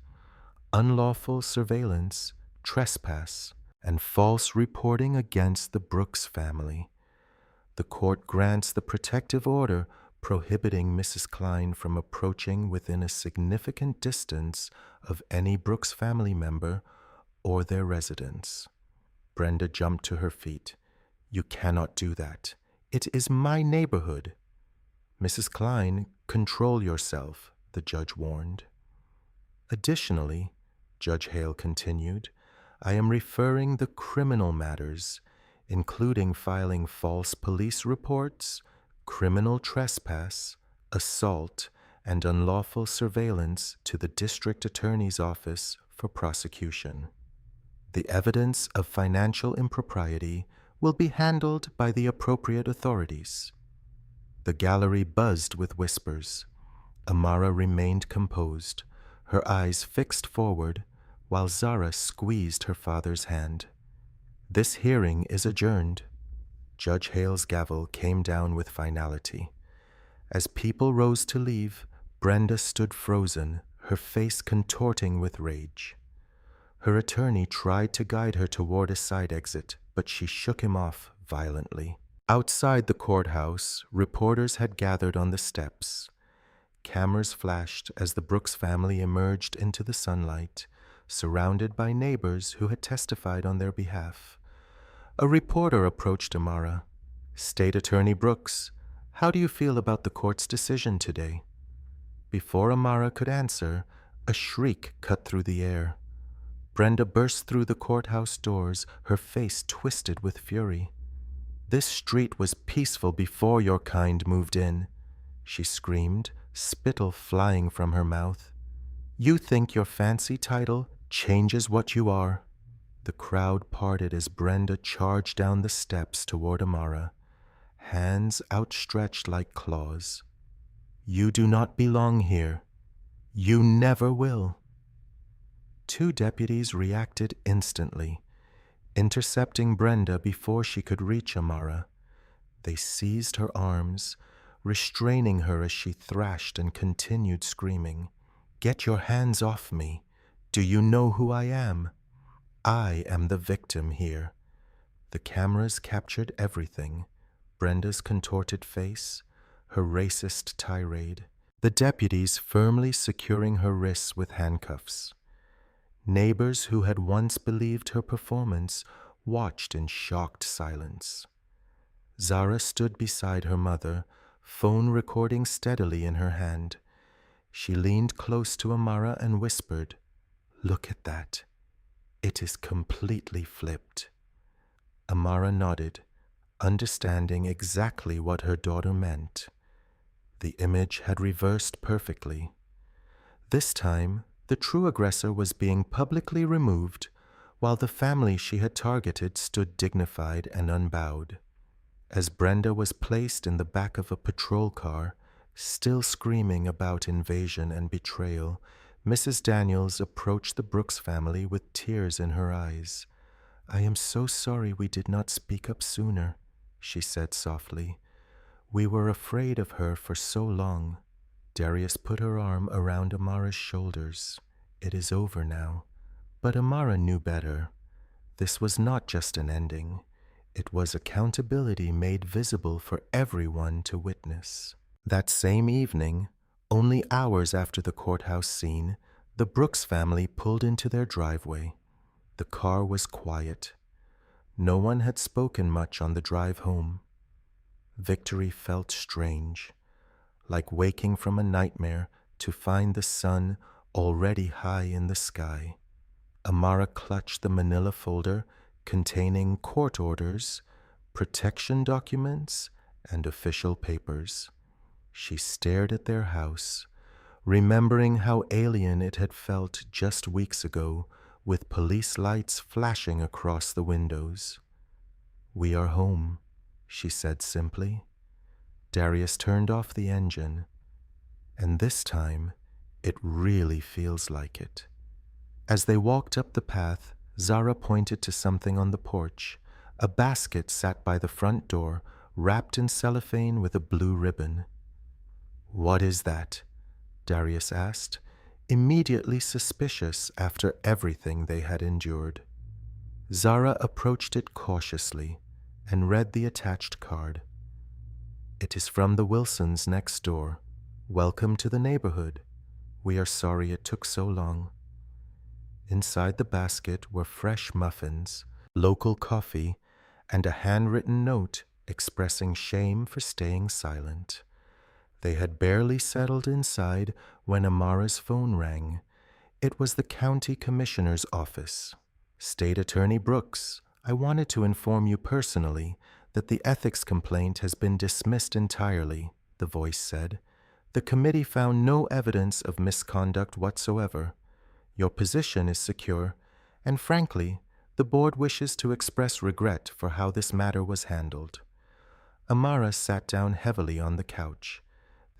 unlawful surveillance, trespass, and false reporting against the Brooks family. The court grants the protective order prohibiting Mrs. Klein from approaching within a significant distance of any Brooks family member or their residence." Brenda jumped to her feet. "You cannot do that. It is my neighborhood." "Mrs. Klein, control yourself," the judge warned. "Additionally," Judge Hale continued, "I am referring the criminal matters, including filing false police reports, criminal trespass, assault, and unlawful surveillance to the district attorney's office for prosecution. The evidence of financial impropriety will be handled by the appropriate authorities." The gallery buzzed with whispers. Amara remained composed, her eyes fixed forward, while Zara squeezed her father's hand. "This hearing is adjourned." Judge Hale's gavel came down with finality. As people rose to leave, Brenda stood frozen, her face contorting with rage. Her attorney tried to guide her toward a side exit, but she shook him off violently. Outside the courthouse, reporters had gathered on the steps. Cameras flashed as the Brooks family emerged into the sunlight, surrounded by neighbors who had testified on their behalf. A reporter approached Amara. "State Attorney Brooks, how do you feel about the court's decision today?" Before Amara could answer, a shriek cut through the air. Brenda burst through the courthouse doors, her face twisted with fury. "This street was peaceful before your kind moved in," she screamed, spittle flying from her mouth. "You think your fancy title changes what you are." The crowd parted as Brenda charged down the steps toward Amara, hands outstretched like claws. "You do not belong here. You never will." Two deputies reacted instantly, intercepting Brenda before she could reach Amara. They seized her arms, restraining her as she thrashed and continued screaming. "Get your hands off me. Do you know who I am? I am the victim here." The cameras captured everything: Brenda's contorted face, her racist tirade, the deputies firmly securing her wrists with handcuffs. Neighbors who had once believed her performance watched in shocked silence. Zara stood beside her mother, phone recording steadily in her hand. She leaned close to Amara and whispered, "Look at that. It is completely flipped." Amara nodded, understanding exactly what her daughter meant. The image had reversed perfectly. This time, the true aggressor was being publicly removed, while the family she had targeted stood dignified and unbowed. As Brenda was placed in the back of a patrol car, still screaming about invasion and betrayal, Mrs. Daniels approached the Brooks family with tears in her eyes. "I am so sorry we did not speak up sooner," she said softly. "We were afraid of her for so long." Darius put her arm around Amara's shoulders. It is over now. But Amara knew better. This was not just an ending. It was accountability made visible for everyone to witness. That same evening, only hours after the courthouse scene, the Brooks family pulled into their driveway. The car was quiet. No one had spoken much on the drive home. Victory felt strange, like waking from a nightmare to find the sun already high in the sky. Amara clutched the manila folder containing court orders, protection documents, and official papers. She stared at their house, remembering how alien it had felt just weeks ago, with police lights flashing across the windows. "We are home," she said simply. Darius turned off the engine, and this time it really feels like it. As they walked up the path, Zara pointed to something on the porch. A basket sat by the front door, wrapped in cellophane with a blue ribbon. "What is that?" Darius asked, immediately suspicious after everything they had endured. Zara approached it cautiously and read the attached card. "It is from the Wilsons next door. Welcome to the neighborhood. We are sorry it took so long." Inside the basket were fresh muffins, local coffee, and a handwritten note expressing shame for staying silent. They had barely settled inside when Amara's phone rang. It was the county commissioner's office. "State Attorney Brooks, I wanted to inform you personally that the ethics complaint has been dismissed entirely," the voice said. "The committee found no evidence of misconduct whatsoever. Your position is secure, and frankly, the board wishes to express regret for how this matter was handled." Amara sat down heavily on the couch.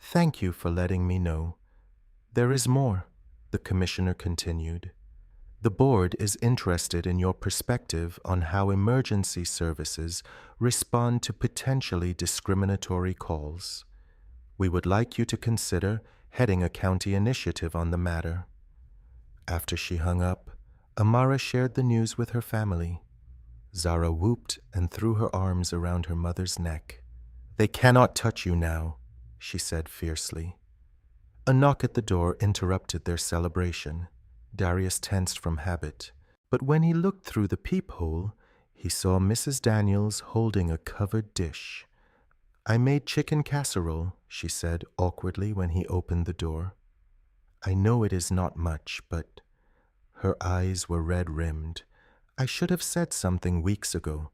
"Thank you for letting me know. There is more," the commissioner continued. The board is interested in your perspective on how emergency services respond to potentially discriminatory calls. We would like you to consider heading a county initiative on the matter." After she hung up, Amara shared the news with her family. Zara whooped and threw her arms around her mother's neck. "They cannot touch you now," she said fiercely. A knock at the door interrupted their celebration. Darius tensed from habit, but when he looked through the peephole, he saw Mrs. Daniels holding a covered dish. "I made chicken casserole," she said awkwardly when he opened the door. "I know it is not much, but—" Her eyes were red-rimmed. "I should have said something weeks ago.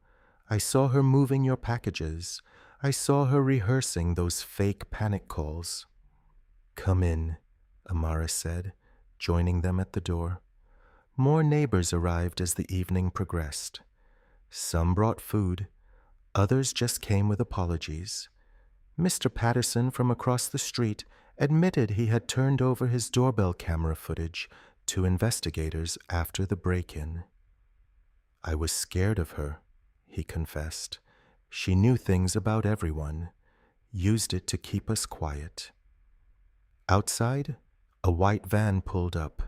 I saw her moving your packages. I saw her rehearsing those fake panic calls." "Come in," Amara said, joining them at the door. More neighbors arrived as the evening progressed. Some brought food. Others just came with apologies. Mr. Patterson from across the street admitted he had turned over his doorbell camera footage to investigators after the break-in. "I was scared of her," he confessed. "She knew things about everyone, used it to keep us quiet." Outside, a white van pulled up.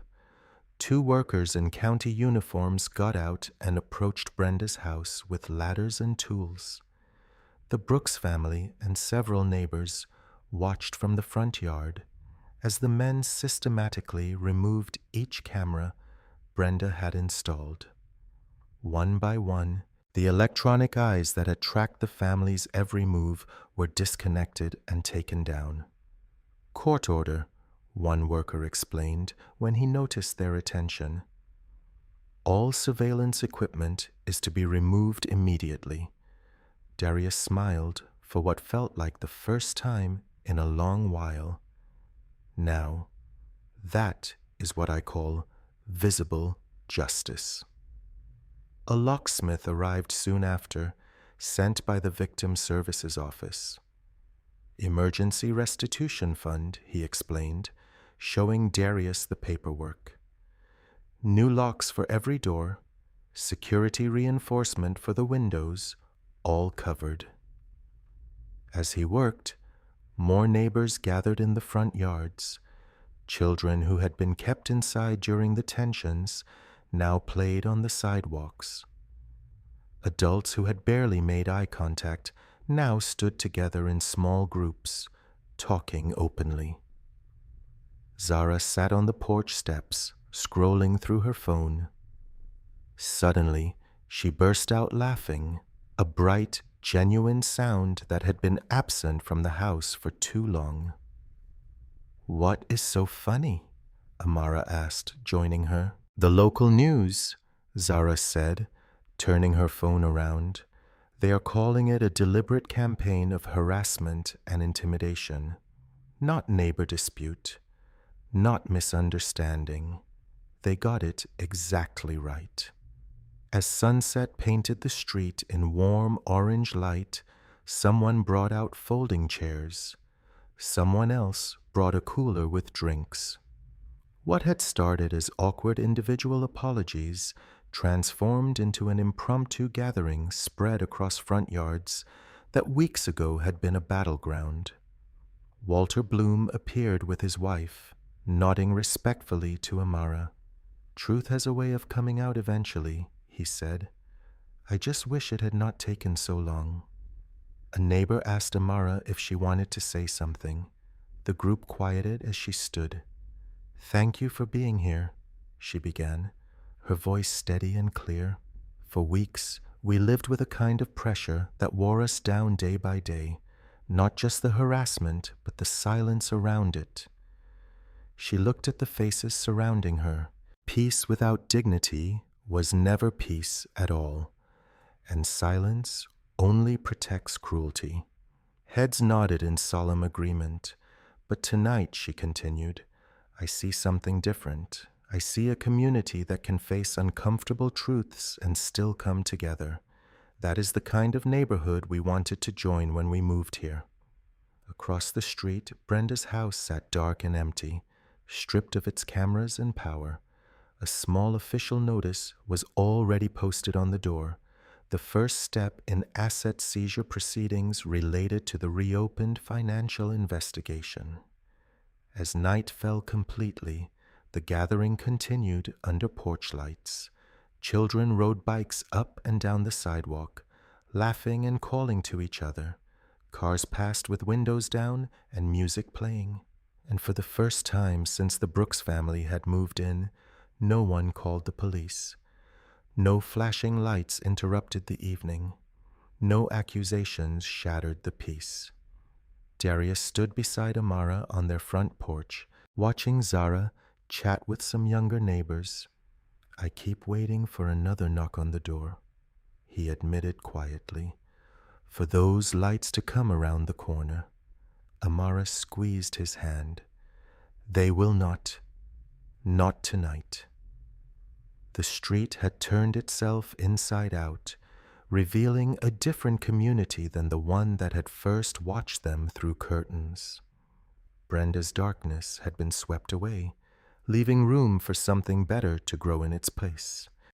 Two workers in county uniforms got out and approached Brenda's house with ladders and tools. The Brooks family and several neighbors watched from the front yard as the men systematically removed each camera Brenda had installed. One by one, the electronic eyes that had tracked the family's every move were disconnected and taken down. "Court order," one worker explained when he noticed their attention. "All surveillance equipment is to be removed immediately." Darius smiled for what felt like the first time in a long while. "Now, that is what I call visible justice." A locksmith arrived soon after, sent by the Victim Services Office. "Emergency Restitution Fund," he explained, showing Darius the paperwork. "New locks for every door, security reinforcement for the windows, all covered." As he worked, more neighbors gathered in the front yards. Children who had been kept inside during the tensions now played on the sidewalks. Adults who had barely made eye contact now stood together in small groups, talking openly. Zara sat on the porch steps, scrolling through her phone. Suddenly, she burst out laughing, a bright, genuine sound that had been absent from the house for too long. "What is so funny?" Amara asked, joining her. "The local news," Zara said, turning her phone around. "They are calling it a deliberate campaign of harassment and intimidation. Not neighbor dispute, not misunderstanding. They got it exactly right." As sunset painted the street in warm orange light, someone brought out folding chairs. Someone else brought a cooler with drinks. What had started as awkward individual apologies transformed into an impromptu gathering spread across front yards that weeks ago had been a battleground. Walter Bloom appeared with his wife, nodding respectfully to Amara. "Truth has a way of coming out eventually," he said. "I just wish it had not taken so long." A neighbor asked Amara if she wanted to say something. The group quieted as she stood. "Thank you for being here," she began, her voice steady and clear. "For weeks, we lived with a kind of pressure that wore us down day by day, not just the harassment, but the silence around it." She looked at the faces surrounding her. Peace without dignity was never peace at all, and silence only protects cruelty. Heads nodded in solemn agreement. "But tonight," she continued, "I see something different. I see a community that can face uncomfortable truths and still come together. That is the kind of neighborhood we wanted to join when we moved here." Across the street, Brenda's house sat dark and empty, stripped of its cameras and power. A small official notice was already posted on the door, the first step in asset seizure proceedings related to the reopened financial investigation. As night fell completely, the gathering continued under porch lights. Children rode bikes up and down the sidewalk, laughing and calling to each other. Cars passed with windows down and music playing. And for the first time since the Brooks family had moved in, no one called the police. No flashing lights interrupted the evening. No accusations shattered the peace. Darius stood beside Amara on their front porch, watching Zara chat with some younger neighbors. "I keep waiting for another knock on the door," he admitted quietly, "for those lights to come around the corner." Amara squeezed his hand. "They will not. Not tonight." The street had turned itself inside out, revealing a different community than the one that had first watched them through curtains. Brenda's darkness had been swept away, leaving room for something better to grow in its place.